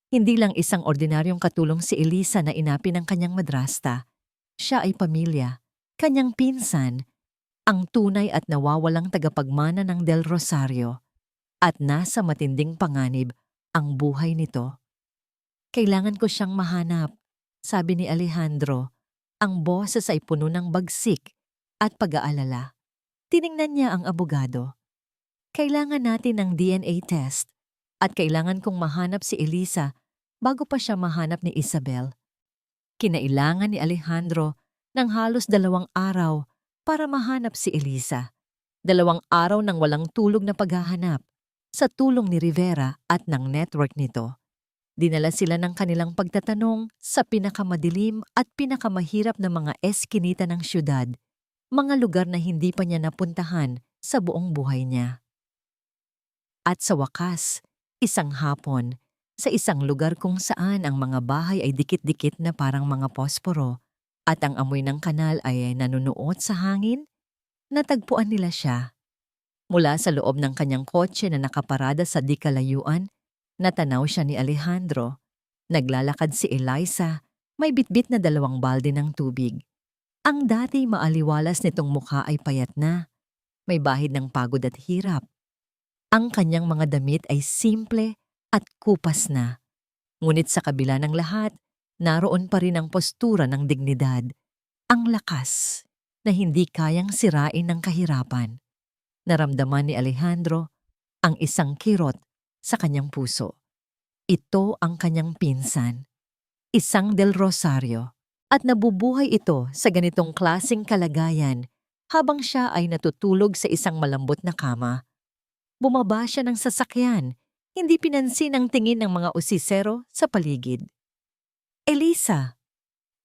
Hindi lang isang ordinaryong katulong si Elisa na inapi ng kanyang madrasta. Siya ay pamilya, kanyang pinsan, ang tunay at nawawalang tagapagmana ng Del Rosario. At nasa matinding panganib ang buhay nito. Kailangan ko siyang mahanap, sabi ni Alejandro. Ang boses ay puno ng bagsik at pag-aalala. Tiningnan niya ang abogado. Kailangan natin ng DNA test at kailangan kong mahanap si Elisa bago pa siya mahanap ni Isabel. Kinailangan ni Alejandro ng halos 2 araw para mahanap si Elisa. 2 araw ng walang tulog na paghahanap sa tulong ni Rivera at ng network nito. Dinala sila ng kanilang pagtatanong sa pinakamadilim at pinakamahirap na mga eskinita ng syudad, mga lugar na hindi pa niya napuntahan sa buong buhay niya. At sa wakas, isang hapon, sa isang lugar kung saan ang mga bahay ay dikit-dikit na parang mga posporo at ang amoy ng kanal ay nanunuot sa hangin, natagpuan nila siya. Mula sa loob ng kanyang kotse na nakaparada sa di kalayuan, natanaw siya ni Alejandro. Naglalakad si Eliza, may bitbit na 2 balde ng tubig. Ang dati maaliwalas nitong mukha ay payat na, may bahid ng pagod at hirap. Ang kanyang mga damit ay simple at kupas na. Ngunit sa kabila ng lahat, naroon pa rin ang postura ng dignidad, ang lakas na hindi kayang sirain ng kahirapan. Naramdaman ni Alejandro ang isang kirot sa kanyang puso. Ito ang kanyang pinsan, isang Del Rosario, at nabubuhay ito sa ganitong klasing kalagayan habang siya ay natutulog sa isang malambot na kama. Bumaba siya ng sasakyan, hindi pinansin ang tingin ng mga usisero sa paligid. Elisa!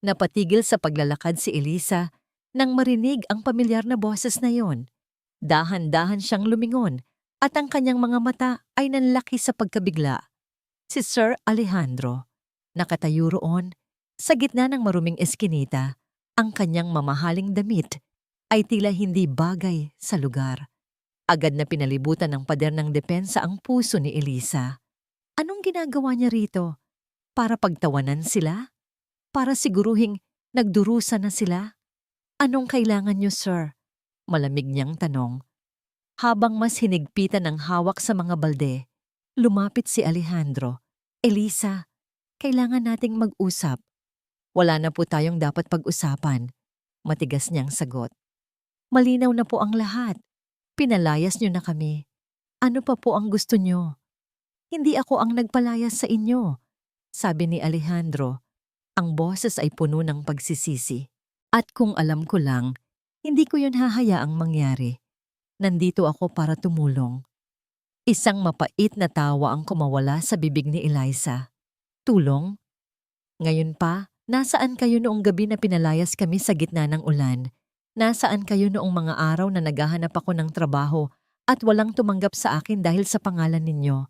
Napatigil sa paglalakad si Elisa nang marinig ang pamilyar na boses na yon. Dahan-dahan siyang lumingon at ang kanyang mga mata ay nanlaki sa pagkabigla. Si Sir Alejandro, nakatayo roon, sa gitna ng maruming eskinita, ang kanyang mamahaling damit ay tila hindi bagay sa lugar. Agad na pinalibutan ng pader ng depensa ang puso ni Elisa. Anong ginagawa niya rito? Para pagtawanan sila? Para siguruhing nagdurusa na sila? Anong kailangan niyo, sir? Malamig niyang tanong. Habang mas hinigpitan ang hawak sa mga balde, lumapit si Alejandro. Elisa, kailangan nating mag-usap. Wala na po tayong dapat pag-usapan. Matigas niyang sagot. Malinaw na po ang lahat. Pinalayas niyo na kami. Ano pa po ang gusto niyo? Hindi ako ang nagpalayas sa inyo, sabi ni Alejandro. Ang boses ay puno ng pagsisisi. At kung alam ko lang, hindi ko yun hahayaang mangyari. Nandito ako para tumulong. Isang mapait na tawa ang kumawala sa bibig ni Eliza. Tulong? Ngayon pa, nasaan kayo noong gabi na pinalayas kami sa gitna ng ulan? Nasaan kayo noong mga araw na naghahanap ako ng trabaho at walang tumanggap sa akin dahil sa pangalan ninyo?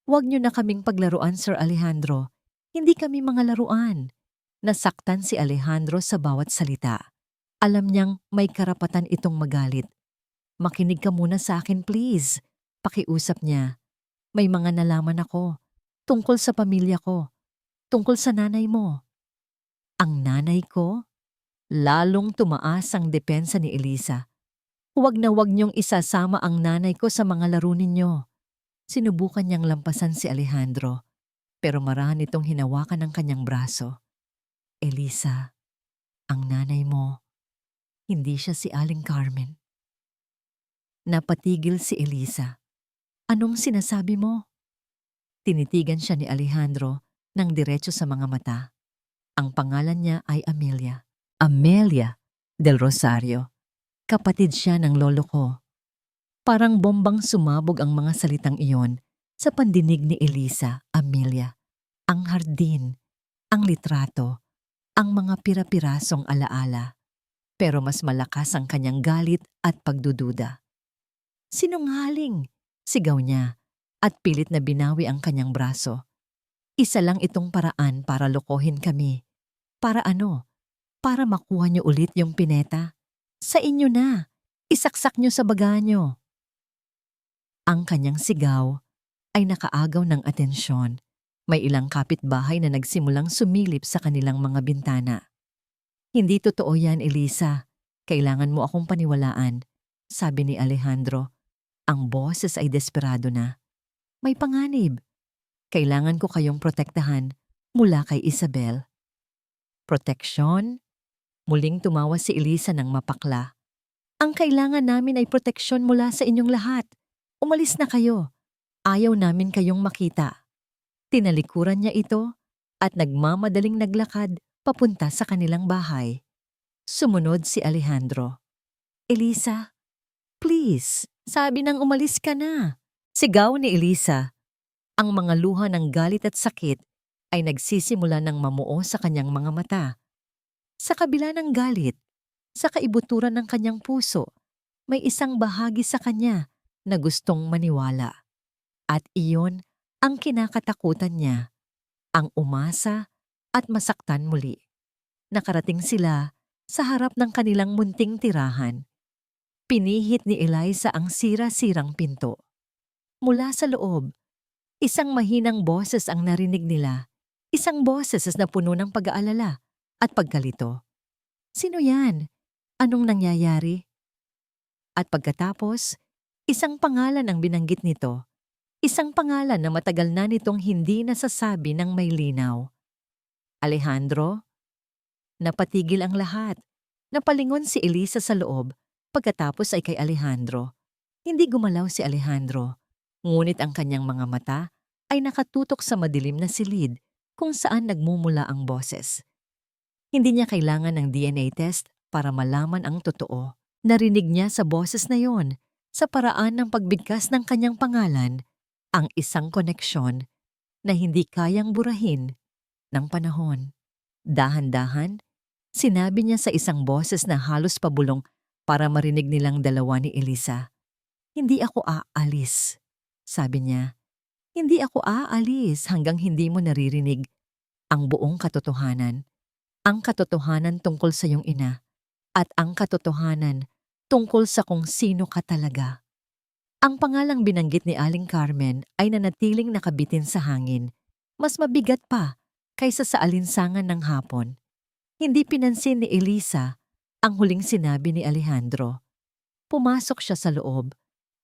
Huwag niyo na kaming paglaruan, Sir Alejandro. Hindi kami mga laruan. Nasaktan si Alejandro sa bawat salita. Alam niyang may karapatan itong magalit. Makinig ka muna sa akin, please. Pakiusap niya. May mga nalaman ako. Tungkol sa pamilya ko. Tungkol sa nanay mo. Ang nanay ko? Lalong tumaas ang depensa ni Elisa. Huwag na huwag niyong isasama ang nanay ko sa mga laro ninyo. Sinubukan niyang lampasan si Alejandro, pero marahan itong hinawakan ng kanyang braso. Elisa, ang nanay mo, hindi siya si Aling Carmen. Napatigil si Elisa. Anong sinasabi mo? Tinitigan siya ni Alejandro ng diretso sa mga mata. Ang pangalan niya ay Amelia. Amelia del Rosario. Kapatid siya ng lolo ko. Parang bombang sumabog ang mga salitang iyon sa pandinig ni Elisa, Amelia. Ang hardin, ang litrato, ang mga pira-pirasong alaala. Pero mas malakas ang kanyang galit at pagdududa. Sinungaling! Sigaw niya at pilit na binawi ang kanyang braso. Isa lang itong paraan para lokohin kami. Para ano? Para makuha niyo ulit yung pineta? Sa inyo na! Isaksak niyo sa baga niyo! Ang kanyang sigaw ay nakaagaw ng atensyon. May ilang kapitbahay na nagsimulang sumilip sa kanilang mga bintana. Hindi totoo yan, Elisa. Kailangan mo akong paniwalaan, sabi ni Alejandro. Ang boses ay desperado na. May panganib. Kailangan ko kayong protektahan mula kay Isabel. Proteksyon? Muling tumawa si Elisa ng mapakla. Ang kailangan namin ay proteksyon mula sa inyong lahat. Umalis na kayo. Ayaw namin kayong makita. Tinalikuran niya ito at nagmamadaling naglakad papunta sa kanilang bahay. Sumunod si Alejandro. Elisa, please, sabi nang umalis ka na. Sigaw ni Elisa. Ang mga luha ng galit at sakit ay nagsisimula ng mamuo sa kanyang mga mata. Sa kabila ng galit, sa kaibuturan ng kanyang puso, may isang bahagi sa kanya na gustong maniwala. At iyon ang kinakatakutan niya, ang umasa at masaktan muli. Nakarating sila sa harap ng kanilang munting tirahan. Pinihit ni Eliza ang sira-sirang pinto. Mula sa loob, isang mahinang boses ang narinig nila, isang boses na puno ng pag-aalala at pagkalito. Sino yan? Anong nangyayari? At pagkatapos, isang pangalan ang binanggit nito. Isang pangalan na matagal na nitong hindi nasasabi ng may linaw. Alejandro? Napatigil ang lahat. Napalingon si Elisa sa loob, pagkatapos ay kay Alejandro. Hindi gumalaw si Alejandro, ngunit ang kanyang mga mata ay nakatutok sa madilim na silid kung saan nagmumula ang boses. Hindi niya kailangan ng DNA test para malaman ang totoo. Narinig niya sa boses na yon, sa paraan ng pagbigkas ng kanyang pangalan, ang isang koneksyon na hindi kayang burahin ng panahon. Dahan-dahan, sinabi niya sa isang boses na halos pabulong para marinig nilang dalawa ni Elisa. "Hindi ako aalis," sabi niya. "Hindi ako aalis hanggang hindi mo naririnig ang buong katotohanan. Ang katotohanan tungkol sa iyong ina at ang katotohanan tungkol sa kung sino ka talaga." Ang pangalang binanggit ni Aling Carmen ay nanatiling nakabitin sa hangin. Mas mabigat pa kaysa sa alinsangan ng hapon. Hindi pinansin ni Elisa ang huling sinabi ni Alejandro. Pumasok siya sa loob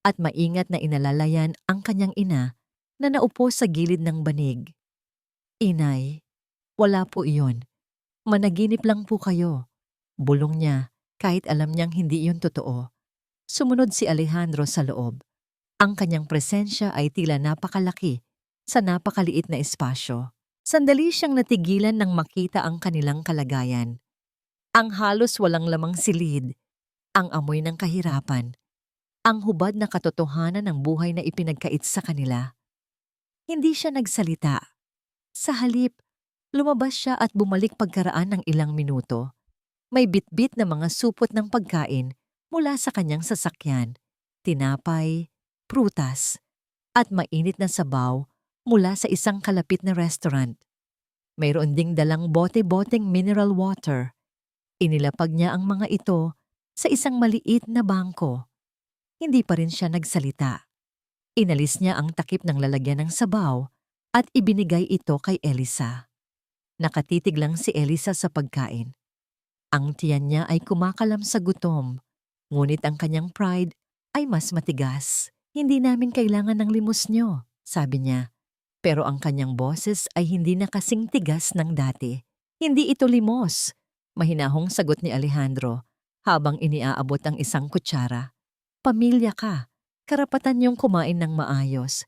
at maingat na inalalayan ang kanyang ina na naupo sa gilid ng banig. "Inay, wala po iyon. Managinip lang po kayo." Bulong niya kahit alam niyang hindi iyon totoo. Sumunod si Alejandro sa loob. Ang kanyang presensya ay tila napakalaki sa napakaliit na espasyo. Sandali siyang natigilan nang makita ang kanilang kalagayan. Ang halos walang lamang silid, ang amoy ng kahirapan, ang hubad na katotohanan ng buhay na ipinagkait sa kanila. Hindi siya nagsalita. Sa halip, lumabas siya at bumalik pagkaraan ng ilang minuto. May bitbit na mga supot ng pagkain mula sa kanyang sasakyan, tinapay, prutas, at mainit na sabaw mula sa isang kalapit na restaurant. Mayroon ding dalang bote-boteng mineral water. Inilapag niya ang mga ito sa isang maliit na bangko. Hindi pa rin siya nagsalita. Inalis niya ang takip ng lalagyan ng sabaw at ibinigay ito kay Elisa. Nakatitig lang si Elisa sa pagkain. Ang tiyan niya ay kumakalam sa gutom, ngunit ang kanyang pride ay mas matigas. "Hindi namin kailangan ng limos niyo," sabi niya. Pero ang kanyang boses ay hindi na kasing tigas ng dati. "Hindi ito limos," mahinahong sagot ni Alejandro habang iniaabot ang isang kutsara. "Pamilya ka, karapatan niyong kumain ng maayos."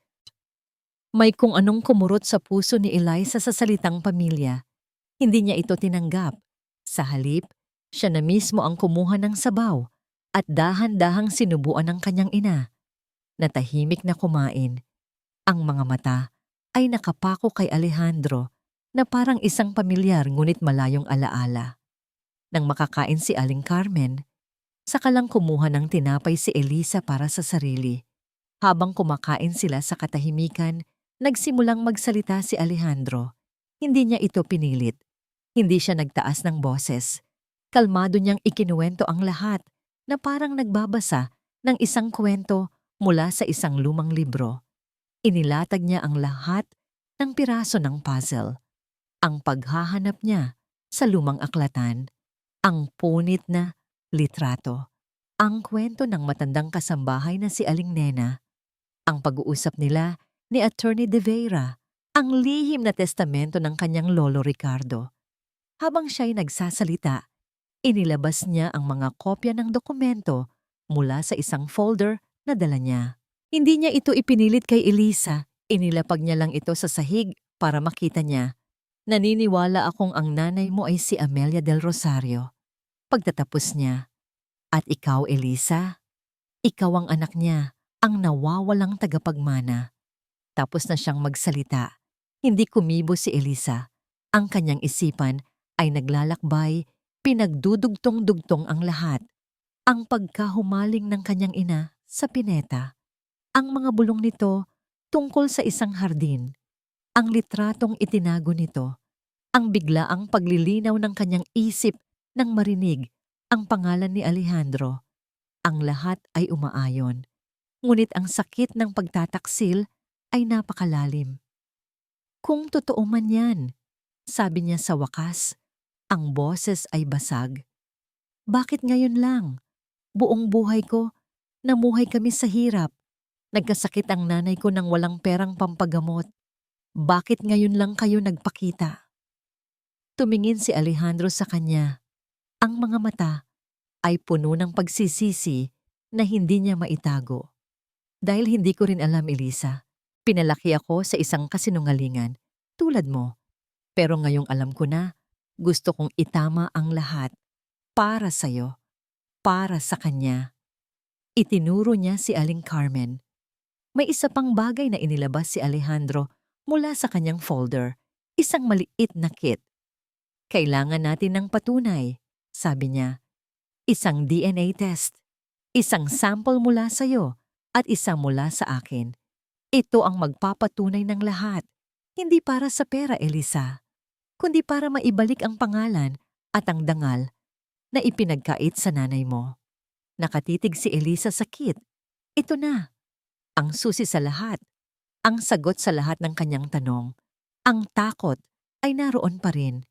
May kung anong kumurot sa puso ni Eliza sa salitang pamilya. Hindi niya ito tinanggap. Sa halip, siya na mismo ang kumuha ng sabaw at dahan-dahang sinubuan ng kanyang ina. Natahimik na kumain. Ang mga mata ay nakapako kay Alejandro na parang isang pamilyar ngunit malayong alaala. Nang makakain si Aling Carmen, saka lang kumuha ng tinapay si Elisa para sa sarili. Habang kumakain sila sa katahimikan, nagsimulang magsalita si Alejandro. Hindi niya ito pinilit. Hindi siya nagtaas ng boses. Kalmado niyang ikinuwento ang lahat na parang nagbabasa ng isang kwento mula sa isang lumang libro. Inilatag niya ang lahat ng piraso ng puzzle. Ang paghahanap niya sa lumang aklatan, ang punit na litrato, ang kwento ng matandang kasambahay na si Aling Nena, ang pag-uusap nila ni Attorney De Vera, ang lihim na testamento ng kanyang lolo Ricardo. Habang siya'y nagsasalita, inilabas niya ang mga kopya ng dokumento mula sa isang folder na dala niya. Hindi niya ito ipinilit kay Elisa, inilapag niya lang ito sa sahig para makita niya. "Naniniwala akong ang nanay mo ay si Amelia del Rosario." Pagtatapos niya, "At ikaw, Elisa? Ikaw ang anak niya, ang nawawalang tagapagmana." Tapos na siyang magsalita. Hindi kumibo si Elisa. Ang kanyang isipan ay naglalakbay, pinagdudugtong-dugtong ang lahat. Ang pagkahumaling ng kanyang ina sa pineta. Ang mga bulong nito tungkol sa isang hardin. Ang litratong itinago nito. Ang biglaang paglilinaw ng kanyang isip nang marinig ang pangalan ni Alejandro. Ang lahat ay umaayon. Ngunit ang sakit ng pagtataksil ay napakalalim. "Kung totoo man yan," sabi niya sa wakas, ang boses ay basag. "Bakit ngayon lang? Buong buhay ko, namuhay kami sa hirap. Nagkasakit ang nanay ko nang walang perang pampagamot. Bakit ngayon lang kayo nagpakita?" Tumingin si Alejandro sa kanya. Ang mga mata ay puno ng pagsisisi na hindi niya maitago. "Dahil hindi ko rin alam, Elisa. Pinalaki ako sa isang kasinungalingan, tulad mo. Pero ngayong alam ko na, gusto kong itama ang lahat para sa'yo, para sa kanya. Itinuro niya si Aling Carmen. May isa pang bagay na inilabas si Alejandro mula sa kanyang folder, isang maliit na kit. Kailangan natin ng patunay, sabi niya. Isang DNA test, isang sample mula sa'yo at isa mula sa akin. Ito ang magpapatunay ng lahat, hindi para sa pera, Elisa, kundi para maibalik ang pangalan at ang dangal na ipinagkait sa nanay mo. Nakatitig si Elisa sa kit. Ito na, ang susi sa lahat, ang sagot sa lahat ng kanyang tanong. Ang takot ay naroon pa rin.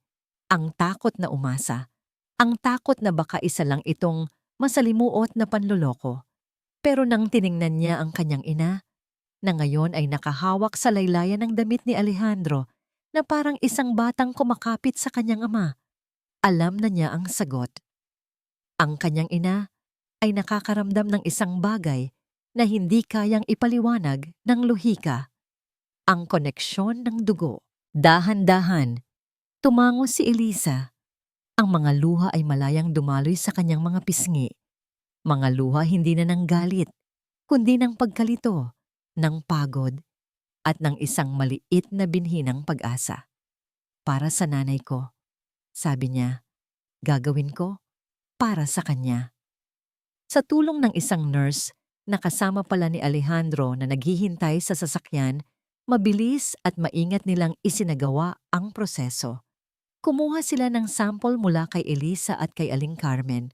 Ang takot na umasa. Ang takot na baka isa lang itong masalimuot na panloloko. Pero nang tiningnan niya ang kanyang ina, na ngayon ay nakahawak sa laylayan ng damit ni Alejandro na parang isang batang kumakapit sa kanyang ama, alam na niya ang sagot. Ang kanyang ina ay nakakaramdam ng isang bagay na hindi kayang ipaliwanag ng lohika. Ang koneksyon ng dugo. Dahan-dahan, tumango si Elisa. Ang mga luha ay malayang dumaloy sa kanyang mga pisngi. Mga luha hindi na ng galit, kundi ng pagkalito, ng pagod, at ng isang maliit na binhi ng pag-asa. Para sa nanay ko, sabi niya, gagawin ko para sa kanya. Sa tulong ng isang nurse na kasama pala ni Alejandro na naghihintay sa sasakyan, mabilis at maingat nilang isinagawa ang proseso. Kumuha sila ng sample mula kay Elisa at kay Aling Carmen.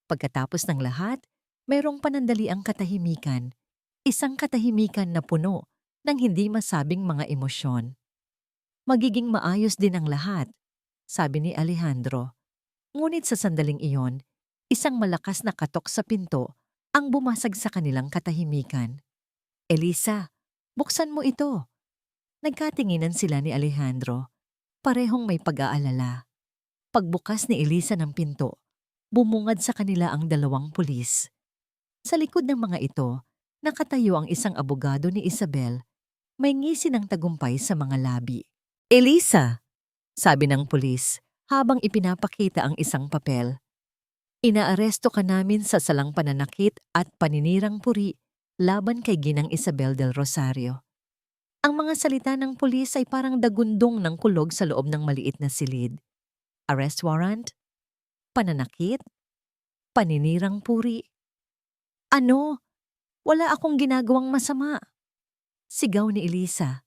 Pagkatapos ng lahat, mayroong panandaliang katahimikan. Isang katahimikan na puno ng hindi masabing mga emosyon. Magiging maayos din ang lahat, sabi ni Alejandro. Ngunit sa sandaling iyon, isang malakas na katok sa pinto ang bumasag sa kanilang katahimikan. Elisa, buksan mo ito. Nagkatinginan sila ni Alejandro. Parehong may pag-aalala. Pagbukas ni Elisa ng pinto, bumungad sa kanila ang dalawang pulis. Sa likod ng mga ito, nakatayo ang isang abogado ni Isabel. May ngisi ng tagumpay sa mga labi. Elisa, sabi ng pulis habang ipinapakita ang isang papel. Inaaresto ka namin sa salang pananakit at paninirang puri laban kay Ginang Isabel del Rosario. Ang mga salita ng pulis ay parang dagundong ng kulog sa loob ng maliit na silid. Arrest warrant? Pananakit? Paninirang puri? Ano? Wala akong ginagawang masama. Sigaw ni Elisa.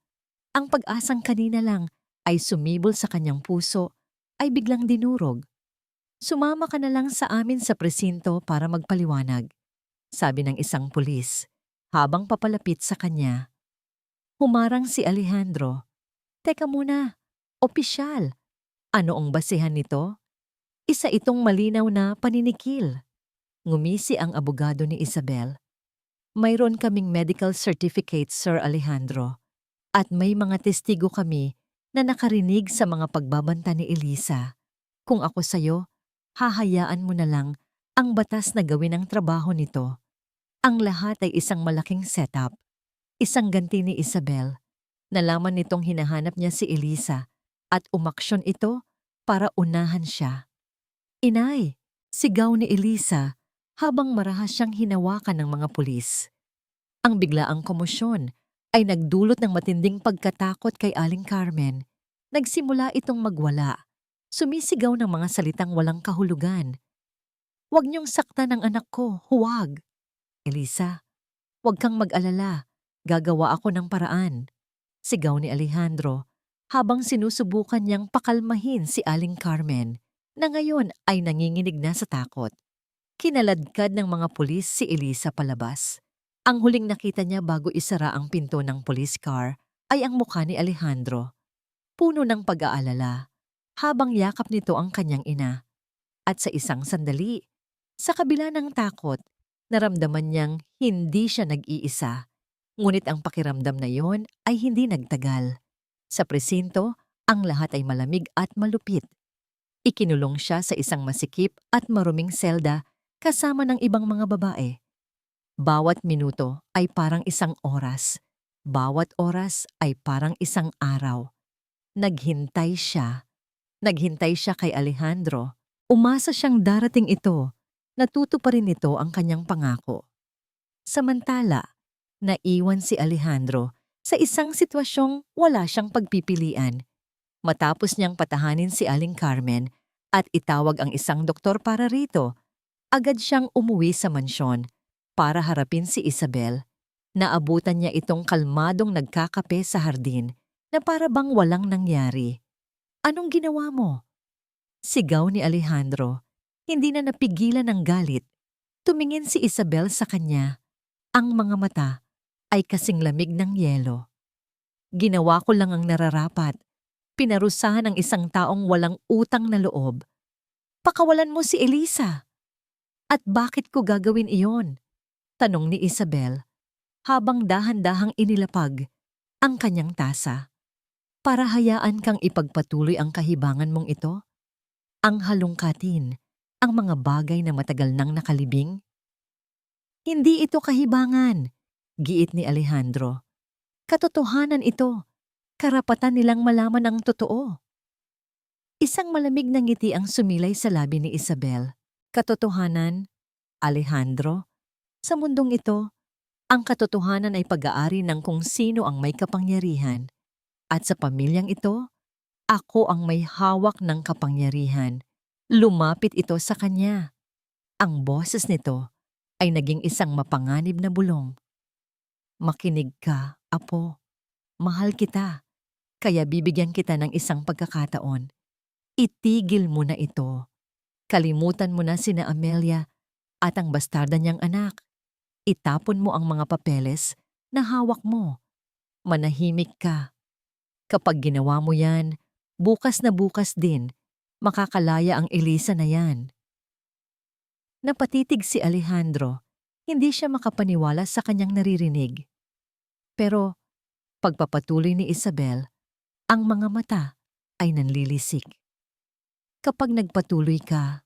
Ang pag-asang kanina lang ay sumibol sa kanyang puso ay biglang dinurog. Sumama ka na lang sa amin sa presinto para magpaliwanag, sabi ng isang pulis habang papalapit sa kanya. Humarang si Alejandro. Teka muna, opisyal. Ano ang basehan nito? Isa itong malinaw na paninikil. Ngumisi ang abogado ni Isabel. Mayroon kaming medical certificate, Sir Alejandro. At may mga testigo kami na nakarinig sa mga pagbabanta ni Elisa. Kung ako sa'yo, hahayaan mo na lang ang batas na gawin ang trabaho nito. Ang lahat ay isang malaking setup. Isang ganti ni Isabel. Nalaman nitong hinahanap niya si Elisa at umaksyon ito para unahan siya. Inay, sigaw ni Elisa habang marahas siyang hinawakan ng mga pulis. Ang biglaang komosyon ay nagdulot ng matinding pagkatakot kay Aling Carmen. Nagsimula itong magwala. Sumisigaw ng mga salitang walang kahulugan. Huwag niyong saktan ang anak ko, huwag. Elisa, huwag kang mag-alala. Gagawa ako ng paraan. Sigaw ni Alejandro habang sinusubukan niyang pakalmahin si Aling Carmen na ngayon ay nanginginig na sa takot. Kinaladkad ng mga pulis si Elisa palabas. Ang huling nakita niya bago isara ang pinto ng police car ay ang mukha ni Alejandro. Puno ng pag-aalala habang yakap nito ang kanyang ina. At sa isang sandali, sa kabila ng takot, naramdaman niyang hindi siya nag-iisa. Ngunit ang pakiramdam na yon ay hindi nagtagal. Sa presinto, ang lahat ay malamig at malupit. Ikinulong siya sa isang masikip at maruming selda kasama ng ibang mga babae. Bawat minuto ay parang isang oras. Bawat oras ay parang isang araw. Naghintay siya. Naghintay siya kay Alejandro. Umasa siyang darating ito. Natuto pa rin ito ang kanyang pangako. Samantala, naiwan si Alejandro sa isang sitwasyong wala siyang pagpipilian. Matapos niyang patahanin si Aling Carmen at itawag ang isang doktor para rito, agad siyang umuwi sa mansyon para harapin si Isabel. Naabutan niya itong kalmadong nagkakape sa hardin na para bang walang nangyari. "Anong ginawa mo?" Sigaw ni Alejandro. Hindi na napigilan ng galit. Tumingin si Isabel sa kanya. Ang mga mata ay kasing lamig ng yelo. "Ginawa ko lang ang nararapat. Pinarusahan ang isang taong walang utang na loob. Pakawalan mo si Elisa." "At bakit ko gagawin iyon?" tanong ni Isabel habang dahan-dahang inilapag ang kanyang tasa. "Para hayaan kang ipagpatuloy ang kahibangan mong ito? Ang halongkatin, ang mga bagay na matagal nang nakalibing?" "Hindi ito kahibangan," giit ni Alejandro. "Katotohanan ito. Karapatan nilang malaman ang totoo." Isang malamig na ngiti ang sumilay sa labi ni Isabel. "Katotohanan, Alejandro? Sa mundong ito, ang katotohanan ay pag-aari ng kung sino ang may kapangyarihan. At sa pamilyang ito, ako ang may hawak ng kapangyarihan." Lumapit ito sa kanya. Ang boses nito ay naging isang mapanganib na bulong. "Makinig ka, apo. Mahal kita. Kaya bibigyan kita ng isang pagkakataon. Itigil mo na ito. Kalimutan mo na sina Amelia at ang bastarda niyang anak. Itapon mo ang mga papeles na hawak mo. Manahimik ka. Kapag ginawa mo yan, bukas na bukas din, makakalaya ang Elisa na yan." Napatitig si Alejandro. Hindi siya makapaniwala sa kanyang naririnig. Pero pagpapatuloy ni Isabel, ang mga mata ay nanlilisik. "Kapag nagpatuloy ka,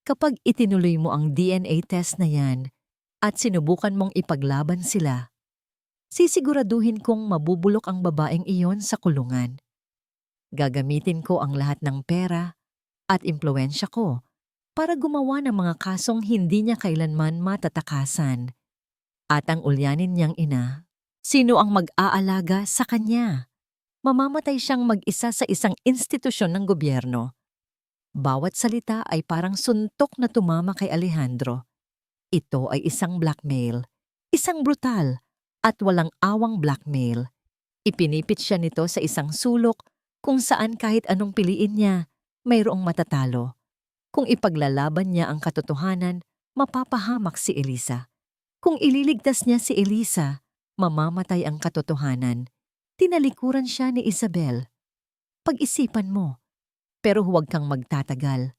kapag itinuloy mo ang DNA test na yan at sinubukan mong ipaglaban sila, sisiguraduhin kong mabubulok ang babaeng iyon sa kulungan. Gagamitin ko ang lahat ng pera at impluwensya ko para gumawa ng mga kasong hindi niya kailanman matatakasan. At ang ulyanin niyang ina, sino ang mag-aalaga sa kanya? Mamamatay siyang mag-isa sa isang institusyon ng gobyerno." Bawat salita ay parang suntok na tumama kay Alejandro. Ito ay isang blackmail, isang brutal at walang awang blackmail. Ipinipit siya nito sa isang sulok kung saan kahit anong piliin niya, mayroong matatalo. Kung ipaglalaban niya ang katotohanan, mapapahamak si Elisa. Kung ililigtas niya si Elisa, mamamatay ang katotohanan. Tinalikuran siya ni Isabel. "Pag-isipan mo, pero huwag kang magtatagal.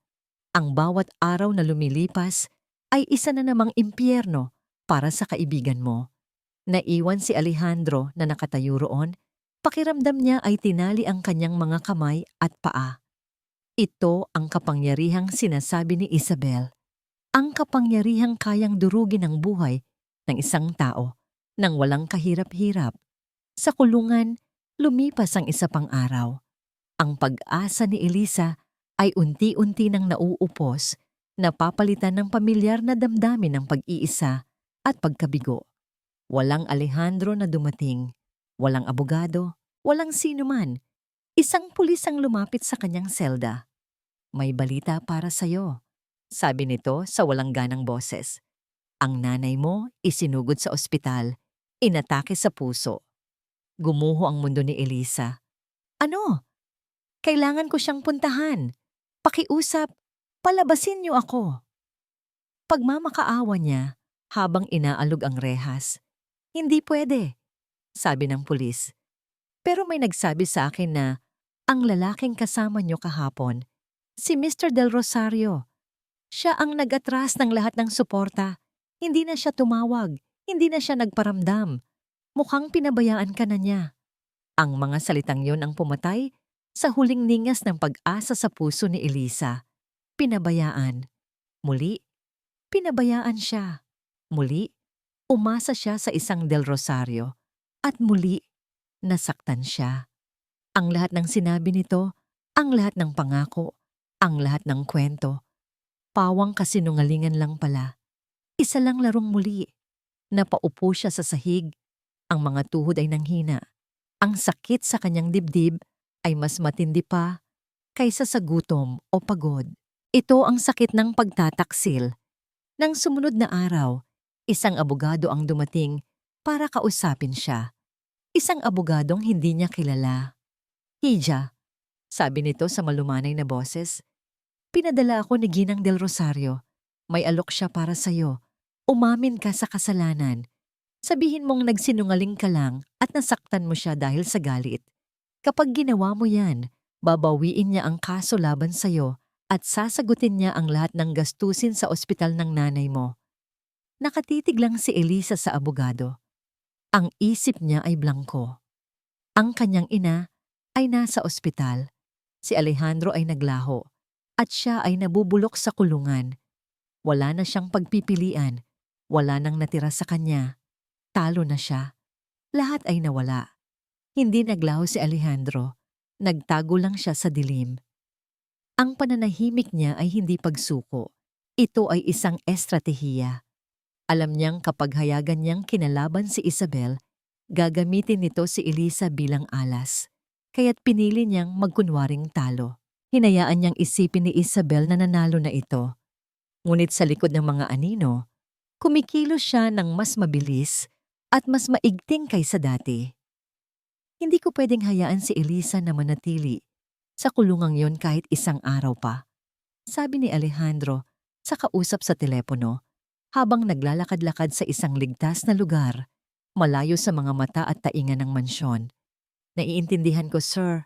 Ang bawat araw na lumilipas ay isa na namang impyerno para sa kaibigan mo." Naiwan si Alejandro na nakatayo roon. Pakiramdam niya ay tinali ang kanyang mga kamay at paa. Ito ang kapangyarihang sinasabi ni Isabel. Ang kapangyarihang kayang durugin ang buhay ng isang tao nang walang kahirap-hirap. Sa kulungan, lumipas ang isa pang araw. Ang pag-asa ni Elisa ay unti-unti nang nauupos, napapalitan ng pamilyar na damdamin ng pag-iisa at pagkabigo. Walang Alejandro na dumating, walang abogado, walang sinuman. Isang pulis ang lumapit sa kanyang selda. "May balita para sa'yo," sabi nito sa walang ganang boses. "Ang nanay mo isinugod sa ospital, inatake sa puso." Gumuho ang mundo ni Elisa. "Ano? Kailangan ko siyang puntahan. Pakiusap, palabasin niyo ako." Pagmamakaawa niya habang inaalog ang rehas. "Hindi pwede," sabi ng pulis. "Pero may nagsabi sa akin na ang lalaking kasama niyo kahapon, si Mr. Del Rosario. Siya ang nag-atras ng lahat ng suporta. Hindi na siya tumawag, hindi na siya nagparamdam. Mukhang pinabayaan ka na niya." Ang mga salitang yon ang pumatay sa huling ningas ng pag-asa sa puso ni Elisa. Pinabayaan. Muli, pinabayaan siya. Muli, umasa siya sa isang Del Rosario. At muli, nasaktan siya. Ang lahat ng sinabi nito, ang lahat ng pangako, ang lahat ng kwento, pawang kasinungalingan lang pala. Isa lang larong muli. Napaupo siya sa sahig. Ang mga tuhod ay nanghina. Ang sakit sa kanyang dibdib ay mas matindi pa kaysa sa gutom o pagod. Ito ang sakit ng pagtataksil. Nang sumunod na araw, isang abogado ang dumating para kausapin siya. Isang abogadong hindi niya kilala. "Hija," sabi nito sa malumanay na boses, "pinadala ako ni Ginang del Rosario. May alok siya para sa'yo. Umamin ka sa kasalanan. Sabihin mong nagsinungaling ka lang at nasaktan mo siya dahil sa galit. Kapag ginawa mo yan, babawiin niya ang kaso laban sa'yo at sasagutin niya ang lahat ng gastusin sa ospital ng nanay mo." Nakatitig lang si Elisa sa abogado. Ang isip niya ay blangko. Ang kanyang ina ay nasa ospital. Si Alejandro ay naglaho at siya ay nabubulok sa kulungan. Wala na siyang pagpipilian. Wala nang natira sa kanya. Talo na siya. Lahat ay nawala. Hindi naglaho si Alejandro. Nagtago lang siya sa dilim. Ang pananahimik niya ay hindi pagsuko. Ito ay isang estratehiya. Alam niyang kapag hayagan niyang kinalaban si Isabel, gagamitin nito si Elisa bilang alas. Kaya't pinili niyang magkunwaring talo. Hinayaan niyang isipin ni Isabel na nanalo na ito. Ngunit sa likod ng mga anino, kumikilos siya ng mas mabilis at mas maigting kaysa dati. Hindi ko pwedeng hayaan si Elisa na manatili sa kulungang yon kahit isang araw pa, sabi ni Alejandro sa kausap sa telepono habang naglalakad-lakad sa isang ligtas na lugar, malayo sa mga mata at tainga ng mansyon. "Naiintindihan ko, sir,"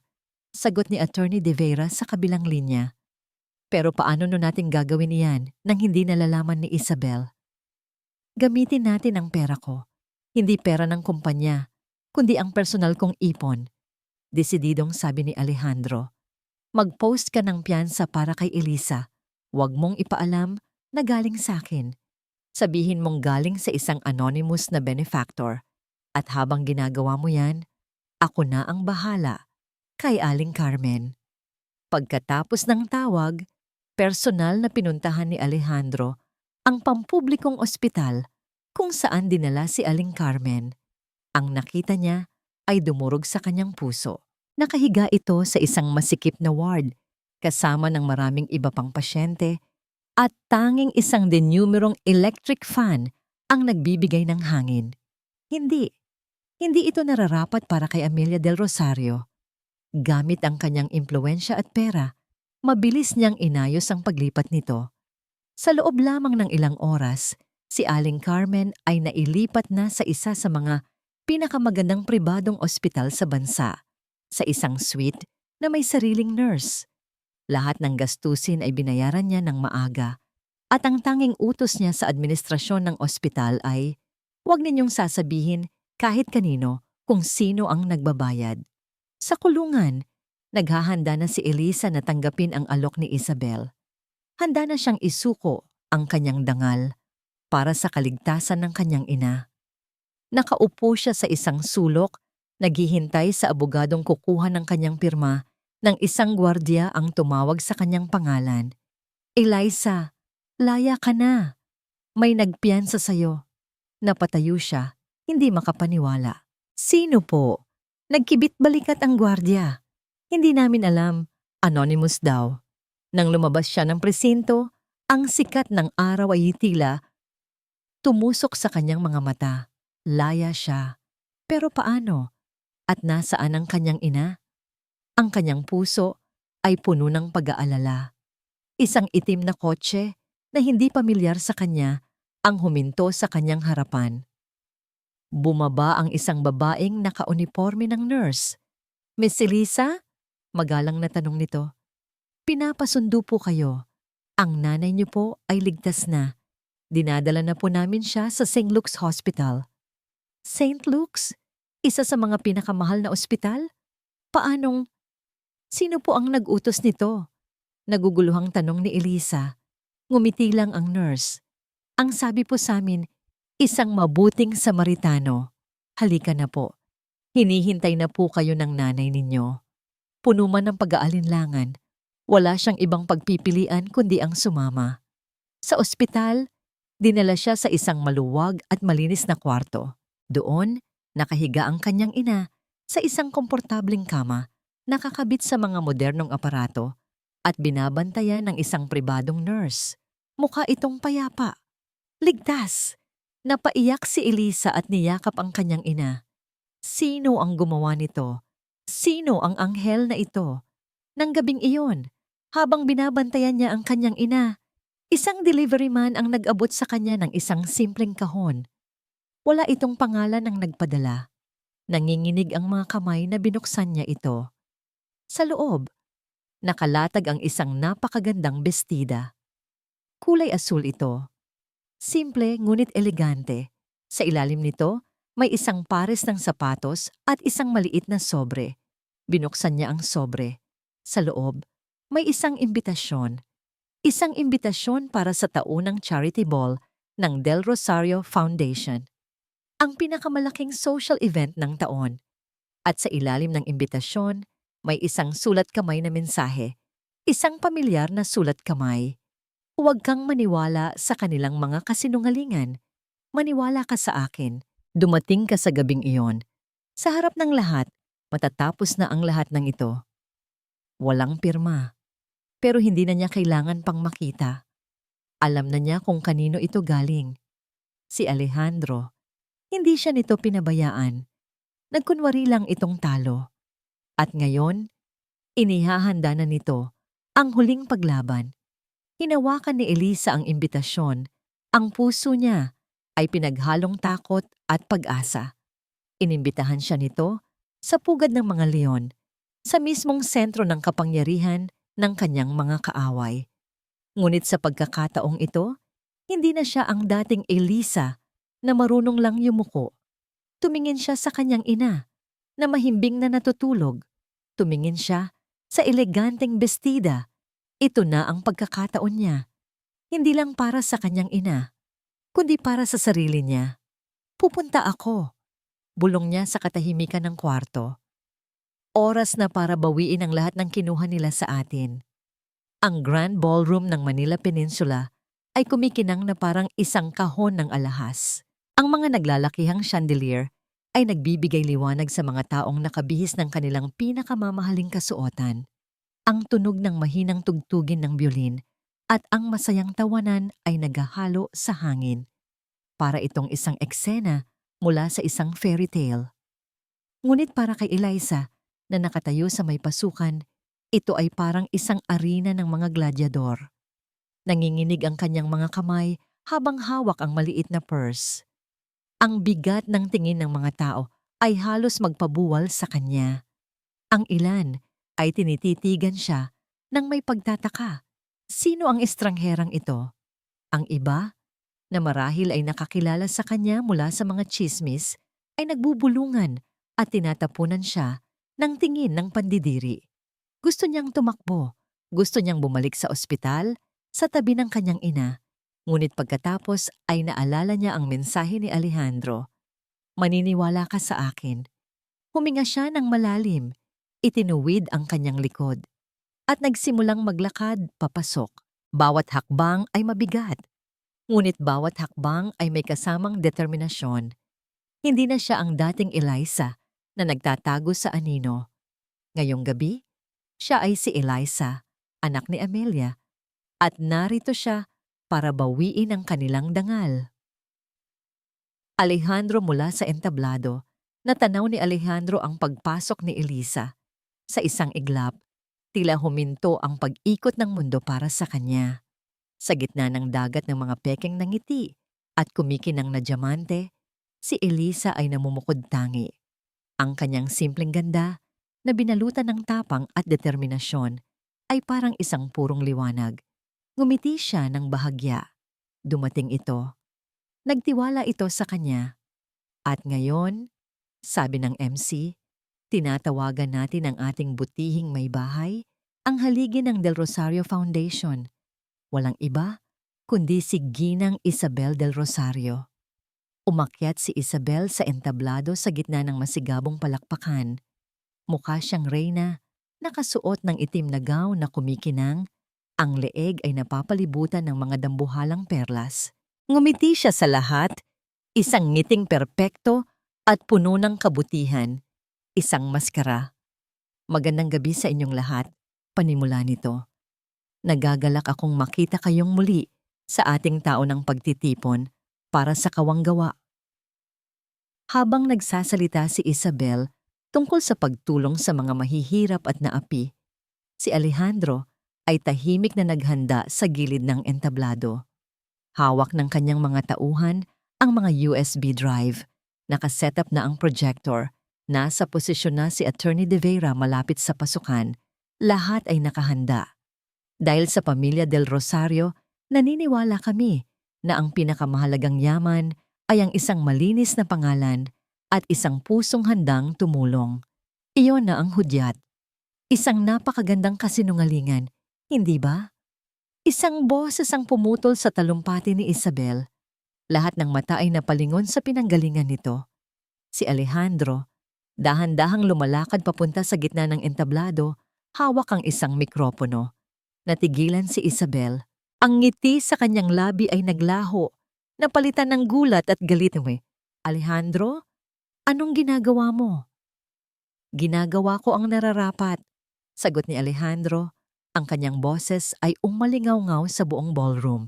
sagot ni Attorney De Vera sa kabilang linya. "Pero paano no natin gagawin iyan nang hindi nalalaman ni Isabel?" "Gamitin natin ang pera ko. Hindi pera ng kumpanya, kundi ang personal kong ipon," desididong sabi ni Alejandro. "Mag-post ka ng piyansa para kay Elisa. Huwag mong ipaalam na galing sa akin. Sabihin mong galing sa isang anonymous na benefactor. At habang ginagawa mo yan, ako na ang bahala kay Aling Carmen." Pagkatapos ng tawag, personal na pinuntahan ni Alejandro ang pampublikong ospital kung saan dinala si Aling Carmen. Ang nakita niya ay dumurog sa kanyang puso. Nakahiga ito sa isang masikip na ward, kasama ng maraming iba pang pasyente, at tanging isang denumerong electric fan ang nagbibigay ng hangin. Hindi ito nararapat para kay Amelia del Rosario. Gamit ang kanyang impluwensya at pera, mabilis niyang inayos ang paglipat nito. Sa loob lamang ng ilang oras, si Aling Carmen ay nailipat na sa isa sa mga pinakamagandang pribadong ospital sa bansa, sa isang suite na may sariling nurse. Lahat ng gastusin ay binayaran niya ng maaga at ang tanging utos niya sa administrasyon ng ospital ay, "Huwag ninyong sasabihin kahit kanino kung sino ang nagbabayad." Sa kulungan, naghahanda na si Elisa na tanggapin ang alok ni Isabel. Handa na siyang isuko ang kanyang dangal para sa kaligtasan ng kanyang ina. Nakaupo siya sa isang sulok, naghihintay sa abogadong kukuha ng kanyang pirma nang isang gwardiya ang tumawag sa kanyang pangalan. "Eliza, laya ka na. May nagpiyansa sa'yo." Napatayo siya, hindi makapaniwala. "Sino po?" Nagkibit balikat ang gwardiya. "Hindi namin alam. Anonymous daw." Nang lumabas siya ng presinto, ang sikat ng araw ay tila tumusok sa kanyang mga mata. Laya siya. Pero paano? At nasaan ang kanyang ina? Ang kanyang puso ay puno ng pag-aalala. Isang itim na kotse na hindi pamilyar sa kanya ang huminto sa kanyang harapan. Bumaba ang isang babaeng nakauniporme ng nurse. "Miss Elisa?" Magalang na tanong nito. "Pinapasundo po kayo. Ang nanay niyo po ay ligtas na. Dinadala na po namin siya sa St. Luke's Hospital." "St. Luke's? Isa sa mga pinakamahal na ospital? Paanong? Sino po ang nag-utos nito?" Naguguluhang tanong ni Elisa. Ngumiti lang ang nurse. "Ang sabi po sa amin, isang mabuting Samaritano. Halika na po, Hinihintay na po kayo ng nanay ninyo. Puno man ng pag-aalinlangan, wala siyang ibang pagpipilian kundi ang sumama. Sa ospital, dinala siya sa isang maluwag at malinis na kwarto. Doon, nakahiga ang kanyang ina sa isang komportableng kama, nakakabit sa mga modernong aparato at binabantayan ng isang pribadong nurse. Mukha itong payapa. Ligtas! Napaiyak si Elisa at niyakap ang kanyang ina. Sino ang gumawa nito? Sino ang anghel na ito? Nang gabing iyon, habang binabantayan niya ang kanyang ina, isang delivery man ang nag-abot sa kanya ng isang simpleng kahon. Wala itong pangalan ng nagpadala. Nanginginig ang mga kamay na binuksan niya ito. Sa loob, nakalatag ang isang napakagandang bestida. Kulay asul ito. Simple ngunit elegante. Sa ilalim nito, may isang pares ng sapatos at isang maliit na sobre. Binuksan niya ang sobre. Sa loob, may isang imbitasyon. Isang imbitasyon para sa taunang charity ball ng Del Rosario Foundation. Ang pinakamalaking social event ng taon. At sa ilalim ng imbitasyon, may isang sulat kamay na mensahe. Isang pamilyar na sulat kamay. Huwag kang maniwala sa kanilang mga kasinungalingan. Maniwala ka sa akin. Dumating ka sa gabing iyon. Sa harap ng lahat, matatapos na ang lahat ng ito. Walang pirma. Pero hindi na niya kailangan pang makita. Alam na niya kung kanino ito galing. Si Alejandro. Hindi siya nito pinabayaan. Nagkunwari lang itong talo. At ngayon, inihahanda na nito ang huling paglaban. Hinawakan ni Elisa ang imbitasyon. Ang puso niya ay pinaghalong takot at pag-asa. Inimbitahan siya nito sa pugad ng mga leon, sa mismong sentro ng kapangyarihan ng kanyang mga kaaway. Ngunit sa pagkakataong ito, hindi na siya ang dating Elisa na marunong lang yumuko. Tumingin siya sa kanyang ina na mahimbing na natutulog. Tumingin siya sa eleganteng bestida. Ito na ang pagkakataon niya. Hindi lang para sa kanyang ina, kundi para sa sarili niya. Pupunta ako. Bulong niya sa katahimikan ng kwarto. Oras na para bawiin ang lahat ng kinuha nila sa atin. Ang Grand Ballroom ng Manila Peninsula ay kumikinang na parang isang kahon ng alahas. Ang mga naglalakihang chandelier ay nagbibigay liwanag sa mga taong nakabihis ng kanilang pinakamamahaling kasuotan. Ang tunog ng mahinang tugtugin ng biolin at ang masayang tawanan ay naghahalo sa hangin. Para itong isang eksena mula sa isang fairy tale. Ngunit para kay Eliza na nakatayo sa may pasukan, ito ay parang isang arena ng mga gladyador. Nanginginig ang kanyang mga kamay habang hawak ang maliit na purse. Ang bigat ng tingin ng mga tao ay halos magpabuwal sa kanya. Ang ilan ay tinititigan siya nang may pagtataka. Sino ang estrangherang ito? Ang iba, na marahil ay nakakilala sa kanya mula sa mga tsismis, ay nagbubulungan at tinatapunan siya ng tingin ng pandidiri. Gusto niyang tumakbo, gusto niyang bumalik sa ospital, sa tabi ng kanyang ina. Ngunit pagkatapos ay naalala niya ang mensahe ni Alejandro. Maniniwala ka sa akin. Huminga siya ng malalim, itinuwid ang kanyang likod, at nagsimulang maglakad papasok. Bawat hakbang ay mabigat. Ngunit bawat hakbang ay may kasamang determinasyon. Hindi na siya ang dating Eliza na nagtatago sa anino. Ngayong gabi, siya ay si Eliza, anak ni Amelia, at narito siya para bawiin ang kanilang dangal. Alejandro mula sa entablado. Natanaw ni Alejandro ang pagpasok ni Elisa. Sa isang iglap, tila huminto ang pag-ikot ng mundo para sa kanya. Sa gitna ng dagat ng mga pekeng ng ngiti at kumikinang na diamante, si Elisa ay namumukod tangi. Ang kanyang simpleng ganda na binalutan ng tapang at determinasyon ay parang isang purong liwanag. Ngumiti siya ng bahagya. Dumating ito. Nagtiwala ito sa kanya. At ngayon, sabi ng MC, tinatawagan natin ang ating butihing may bahay, ang haligi ng Del Rosario Foundation. Walang iba, kundi si Ginang Isabel Del Rosario. Umakyat si Isabel sa entablado sa gitna ng masigabong palakpakan. Mukha siyang reyna, nakasuot ng itim na gown na kumikinang, ang leeg ay napapalibutan ng mga dambuhalang perlas. Ngumiti siya sa lahat, isang ngiting perpekto at puno ng kabutihan, isang maskara. Magandang gabi sa inyong lahat, panimula nito. Nagagalak akong makita kayong muli sa ating taon ng pagtitipon para sa kawanggawa. Habang nagsasalita si Isabel tungkol sa pagtulong sa mga mahihirap at naapi, si Alejandro ay tahimik na naghanda sa gilid ng entablado. Hawak ng kanyang mga tauhan ang mga USB drive. Nakasetup na ang projector. Nasa posisyon na si Attorney De Vera malapit sa pasukan. Lahat ay nakahanda. Dahil sa pamilya Del Rosario, naniniwala kami na ang pinakamahalagang yaman ay ang isang malinis na pangalan at isang pusong handang tumulong. Iyon na ang hudyat. Isang napakagandang kasinungalingan, hindi ba? Isang boses ang pumutol sa talumpati ni Isabel. Lahat ng mata ay napalingon sa pinanggalingan nito. Si Alejandro, dahan-dahang lumalakad papunta sa gitna ng entablado, hawak ang isang mikropono. Natigilan si Isabel. Ang ngiti sa kanyang labi ay naglaho, napalitan ng gulat at galit. Alejandro, anong ginagawa mo? Ginagawa ko ang nararapat, sagot ni Alejandro. Ang kanyang boses ay umalingaw-ngaw sa buong ballroom.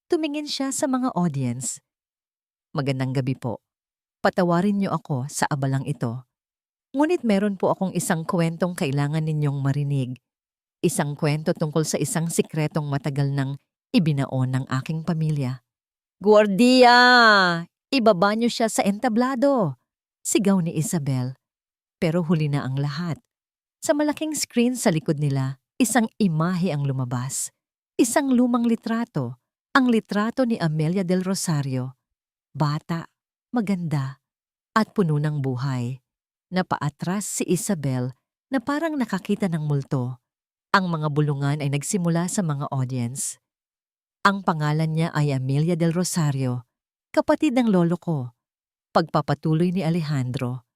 Tumingin siya sa mga audience. Magandang gabi po. Patawarin niyo ako sa abalang ito. Ngunit meron po akong isang kwentong kailangan ninyong marinig. Isang kwento tungkol sa isang sikretong matagal nang ibinaon ng aking pamilya. Guardia! Ibaba niyo siya sa entablado! Sigaw ni Isabel. Pero huli na ang lahat. Sa malaking screen sa likod nila, isang imahe ang lumabas. Isang lumang litrato. Ang litrato ni Amelia del Rosario. Bata, maganda, at puno ng buhay. Napaatras si Isabel na parang nakakita ng multo. Ang mga bulungan ay nagsimula sa mga audience. Ang pangalan niya ay Amelia del Rosario, kapatid ng lolo ko. Pagpapatuloy ni Alejandro.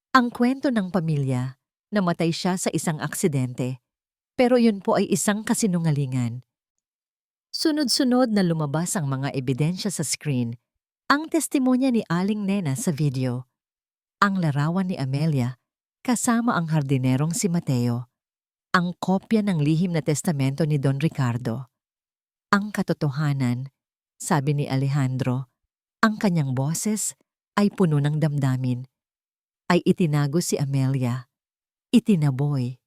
Ang kwento ng pamilya, namatay siya sa isang aksidente, pero yun po ay isang kasinungalingan. Sunod-sunod na lumabas ang mga ebidensya sa screen, ang testimonya ni Aling Nena sa video, ang larawan ni Amelia kasama ang hardinerong si Mateo, ang kopya ng lihim na testamento ni Don Ricardo. Ang katotohanan, sabi ni Alejandro, ang kanyang boses ay puno ng damdamin. Ay itinago si Amelia, itinaboy,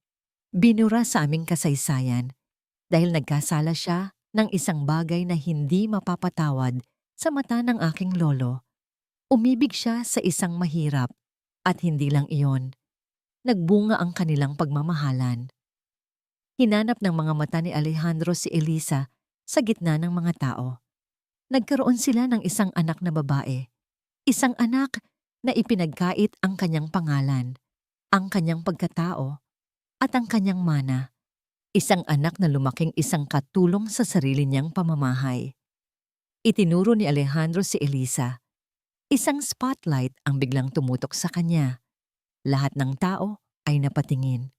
binura sa aming kasaysayan dahil nagkasala siya ng isang bagay na hindi mapapatawad sa mata ng aking lolo. Umibig siya sa isang mahirap at hindi lang iyon. Nagbunga ang kanilang pagmamahalan. Hinanap ng mga mata ni Alejandro si Elisa sa gitna ng mga tao. Nagkaroon sila ng isang anak na babae. Isang anak na ipinagkait ang kanyang pangalan, ang kanyang pagkatao, at ang kanyang mana. Isang anak na lumaking isang katulong sa sarili niyang pamamahay. Itinuro ni Alejandro si Elisa. Isang spotlight ang biglang tumutok sa kanya. Lahat ng tao ay napatingin.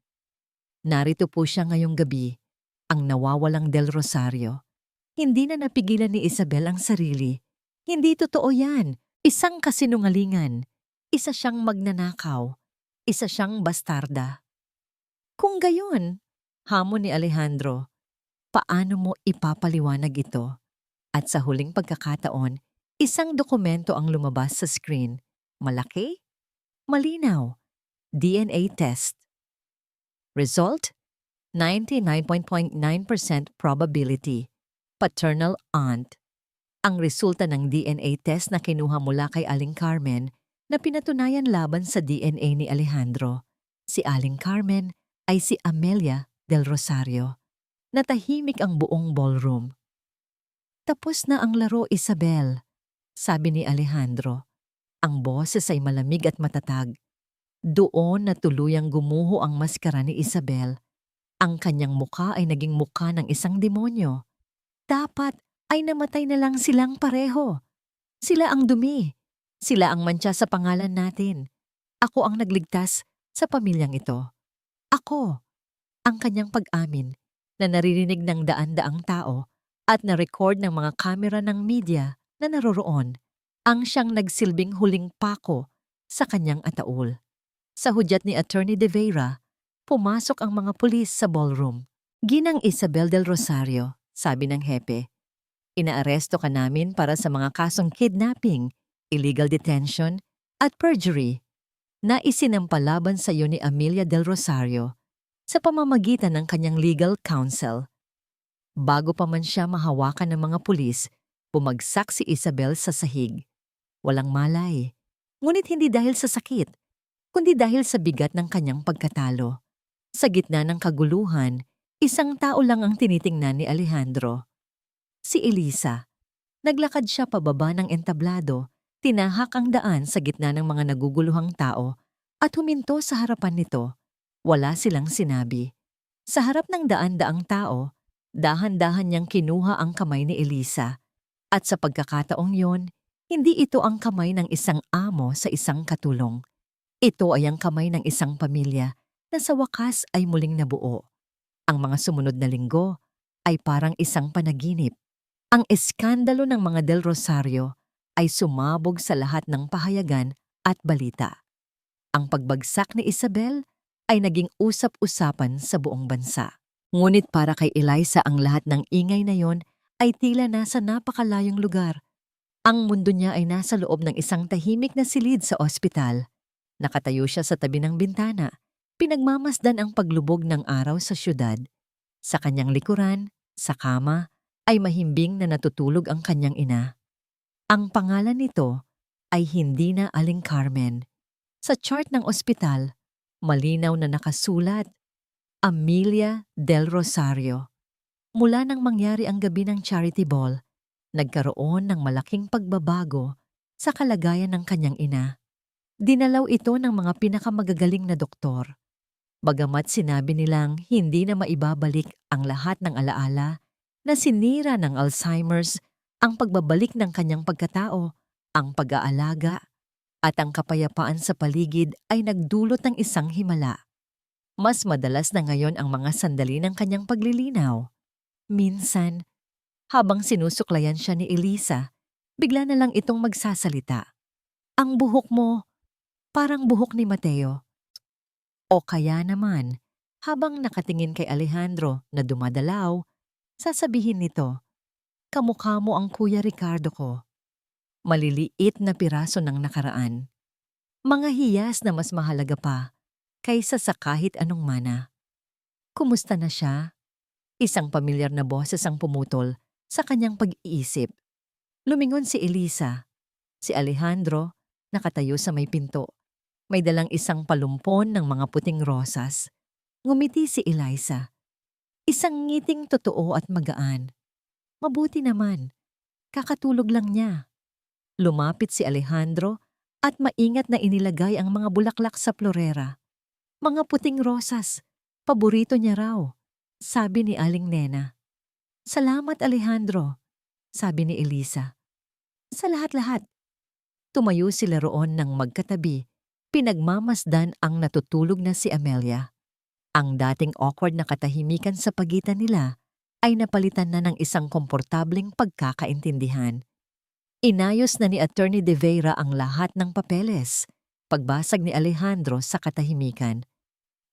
Narito po siya ngayong gabi, ang nawawalang Del Rosario. Hindi na napigilan ni Isabel ang sarili. Hindi totoo yan. Isang kasinungalingan. Isa siyang magnanakaw. Isa siyang bastarda. Kung gayon, hamon ni Alejandro, paano mo ipapaliwanag ito? At sa huling pagkakataon, isang dokumento ang lumabas sa screen. Malaki? Malinaw. DNA test. Result? 99.9% probability. Paternal aunt. Ang resulta ng DNA test na kinuha mula kay Aling Carmen na pinatunayan laban sa DNA ni Alejandro. Si Aling Carmen ay si Amelia del Rosario. Natahimik ang buong ballroom. Tapos na ang laro, Isabel, sabi ni Alejandro. Ang boses ay malamig at matatag. Doon na tuluyang gumuho ang maskara ni Isabel. Ang kanyang mukha ay naging mukha ng isang demonyo. Dapat ay namatay na lang silang pareho. Sila ang dumi. Sila ang mantsa sa pangalan natin. Ako ang nagligtas sa pamilyang ito. Ako, ang kanyang pag-amin na naririnig ng daan-daang tao at na-record ng mga kamera ng media na naroroon, ang siyang nagsilbing huling pako sa kanyang ataul. Sa hudyat ni Attorney De Vera, pumasok ang mga pulis sa ballroom. Ginang Isabel del Rosario, sabi ng hepe, inaaresto ka namin para sa mga kasong kidnapping, illegal detention, at perjury na isinampalaban sa iyo ni Amelia del Rosario sa pamamagitan ng kanyang legal counsel. Bago pa man siya mahawakan ng mga pulis, bumagsak si Isabel sa sahig. Walang malay, ngunit hindi dahil sa sakit, kundi dahil sa bigat ng kanyang pagkatalo. Sa gitna ng kaguluhan, isang tao lang ang tinitingnan ni Alejandro. Si Elisa. Naglakad siya pababa ng entablado, tinahak ang daan sa gitna ng mga naguguluhang tao at huminto sa harapan nito. Wala silang sinabi. Sa harap ng daan-daang tao, dahan-dahan niyang kinuha ang kamay ni Elisa. At sa pagkakataong yon, hindi ito ang kamay ng isang amo sa isang katulong. Ito ay ang kamay ng isang pamilya na sa wakas ay muling nabuo. Ang mga sumunod na linggo ay parang isang panaginip. Ang eskandalo ng mga Del Rosario ay sumabog sa lahat ng pahayagan at balita. Ang pagbagsak ni Isabel ay naging usap-usapan sa buong bansa. Ngunit para kay Eliza ang lahat ng ingay na yon ay tila nasa napakalayong lugar. Ang mundo niya ay nasa loob ng isang tahimik na silid sa ospital. Nakatayo siya sa tabi ng bintana. Pinagmamasdan ang paglubog ng araw sa syudad. Sa kanyang likuran, sa kama, ay mahimbing na natutulog ang kanyang ina. Ang pangalan nito ay hindi na Aling Carmen. Sa chart ng ospital, malinaw na nakasulat, Amelia del Rosario. Mula nang mangyari ang gabi ng charity ball, nagkaroon ng malaking pagbabago sa kalagayan ng kanyang ina. Dinalaw ito ng mga pinakamagagaling na doktor. Bagamat sinabi nilang hindi na maibabalik ang lahat ng alaala na sinira ng Alzheimer's, ang pagbabalik ng kanyang pagkatao, ang pag-aalaga, at ang kapayapaan sa paligid ay nagdulot ng isang himala. Mas madalas na ngayon ang mga sandali ng kanyang paglilinaw. Minsan, habang sinusuklayan siya ni Elisa, bigla na lang itong magsasalita. Ang buhok mo, parang buhok ni Mateo. O kaya naman, habang nakatingin kay Alejandro na dumadalaw, sasabihin nito, kamukha mo ang Kuya Ricardo ko. Maliliit na piraso ng nakaraan. Mga hiyas na mas mahalaga pa kaysa sa kahit anong mana. Kumusta na siya? Isang pamilyar na boses ang pumutol sa kanyang pag-iisip. Lumingon si Elisa. Si Alejandro, nakatayo sa may pinto. May dalang isang palumpon ng mga puting rosas. Ngumiti si Eliza. Isang ngiting totoo at magaan. Mabuti naman. Kakatulog lang niya. Lumapit si Alejandro at maingat na inilagay ang mga bulaklak sa florera. Mga puting rosas. Paborito niya raw, sabi ni Aling Nena. Salamat Alejandro, sabi ni Elisa. Sa lahat-lahat. Tumayo sila roon ng magkatabi. Pinagmamasdan ang natutulog na si Amelia. Ang dating awkward na katahimikan sa pagitan nila ay napalitan na ng isang komportableng pagkakaintindihan. Inayos na ni Attorney De Vera ang lahat ng papeles. Pagbasag ni Alejandro sa katahimikan.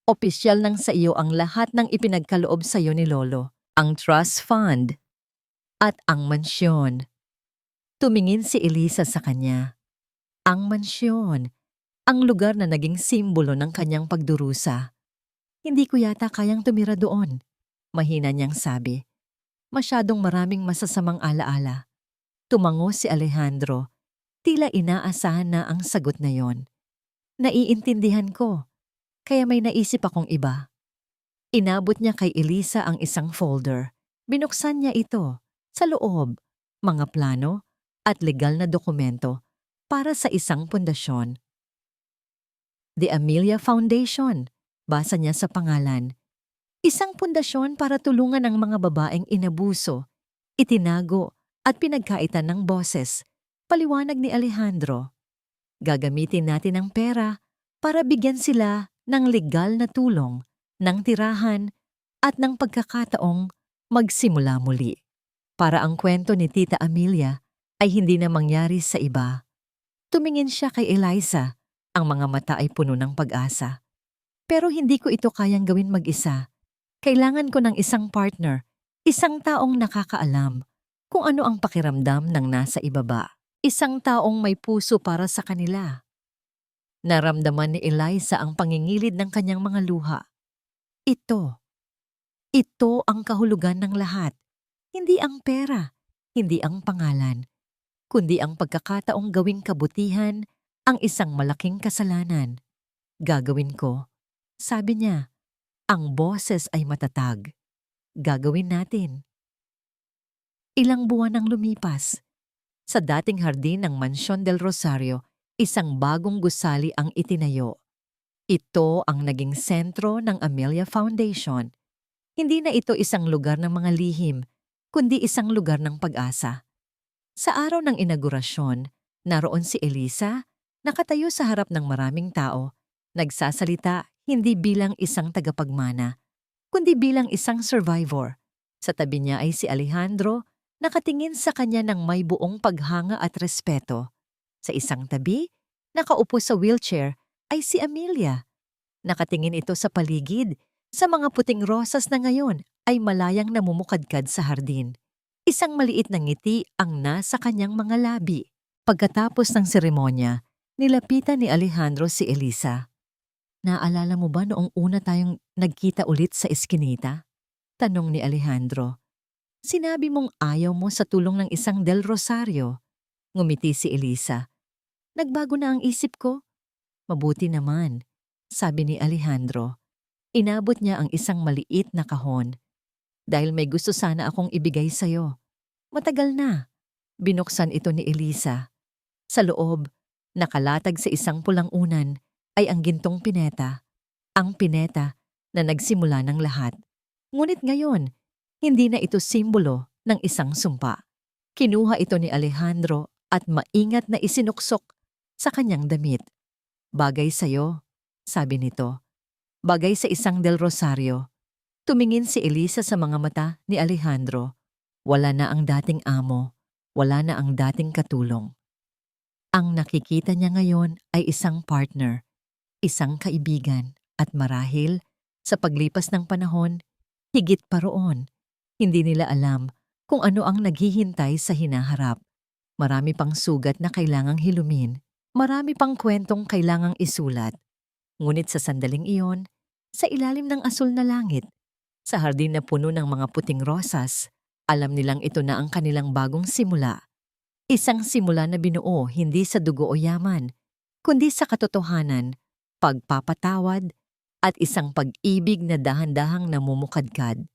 Opisyal nang sa iyo ang lahat ng ipinagkaloob sa iyo ni Lolo, ang trust fund at ang mansyon. Tumingin si Elisa sa kanya. Ang mansyon. Ang lugar na naging simbolo ng kanyang pagdurusa. Hindi ko yata kayang tumira doon, mahina niyang sabi. Masyadong maraming masasamang alaala. Tumango si Alejandro, tila inaasahan na ang sagot na yon. Naiintindihan ko, kaya may naisip akong iba. Inabot niya kay Elisa ang isang folder. Binuksan niya ito. Sa loob, mga plano at legal na dokumento para sa isang pundasyon. The Amelia Foundation, basa niya sa pangalan. Isang pundasyon para tulungan ang mga babaeng inabuso, itinago at pinagkaitan ng boses, paliwanag ni Alejandro. Gagamitin natin ang pera para bigyan sila ng legal na tulong, ng tirahan, at ng pagkakataong magsimula muli. Para ang kwento ni Tita Amelia ay hindi na mangyari sa iba. Tumingin siya kay Eliza. Ang mga mata ay puno ng pag-asa. Pero hindi ko ito kayang gawin mag-isa. Kailangan ko ng isang partner, isang taong nakakaalam kung ano ang pakiramdam ng nasa ibaba. Isang taong may puso para sa kanila. Naramdaman ni Eliza ang pangingilid ng kanyang mga luha. Ito ang kahulugan ng lahat. Hindi ang pera, hindi ang pangalan, kundi ang pagkakataong gawing kabutihan ang isang malaking kasalanan. Gagawin ko, sabi niya, ang boses ay matatag. Gagawin natin. Ilang buwan ang lumipas. Sa dating hardin ng Mansyon del Rosario, isang bagong gusali ang itinayo. Ito ang naging sentro ng Amelia Foundation. Hindi na ito isang lugar ng mga lihim, kundi isang lugar ng pag-asa. Sa araw ng inaugurasyon, naroon si Eliza, nakatayo sa harap ng maraming tao, nagsasalita hindi bilang isang tagapagmana, kundi bilang isang survivor. Sa tabi niya ay si Alejandro, nakatingin sa kanya ng may buong paghanga at respeto. Sa isang tabi, nakaupo sa wheelchair, ay si Amelia. Nakatingin ito sa paligid, sa mga puting rosas na ngayon ay malayang namumukadkad sa hardin. Isang maliit na ngiti ang nasa kanyang mga labi. Pagkatapos ng seremonya, nilapitan ni Alejandro si Eliza. Naalala mo ba noong una tayong nagkita ulit sa eskinita? Tanong ni Alejandro. Sinabi mong ayaw mo sa tulong ng isang Del Rosario. Ngumiti si Eliza. Nagbago na ang isip ko. Mabuti naman, sabi ni Alejandro. Inabot niya ang isang maliit na kahon. Dahil may gusto sana akong ibigay sa'yo. Matagal na. Binuksan ito ni Eliza. Sa loob, nakalatag sa isang pulang unan ay ang gintong pineta. Ang pineta na nagsimula ng lahat. Ngunit ngayon, hindi na ito simbolo ng isang sumpa. Kinuha ito ni Alejandro at maingat na isinuksok sa kanyang damit. Bagay sa'yo, sabi nito. Bagay sa isang Del Rosario. Tumingin si Eliza sa mga mata ni Alejandro. Wala na ang dating amo. Wala na ang dating katulong. Ang nakikita niya ngayon ay isang partner, isang kaibigan, at marahil, sa paglipas ng panahon, higit pa roon. Hindi nila alam kung ano ang naghihintay sa hinaharap. Marami pang sugat na kailangang hilumin. Marami pang kwentong kailangang isulat. Ngunit sa sandaling iyon, sa ilalim ng asul na langit, sa hardin na puno ng mga puting rosas, alam nilang ito na ang kanilang bagong simula. Isang simula na binuo hindi sa dugo o yaman, kundi sa katotohanan, pagpapatawad, at isang pag-ibig na dahan-dahang namumukadkad.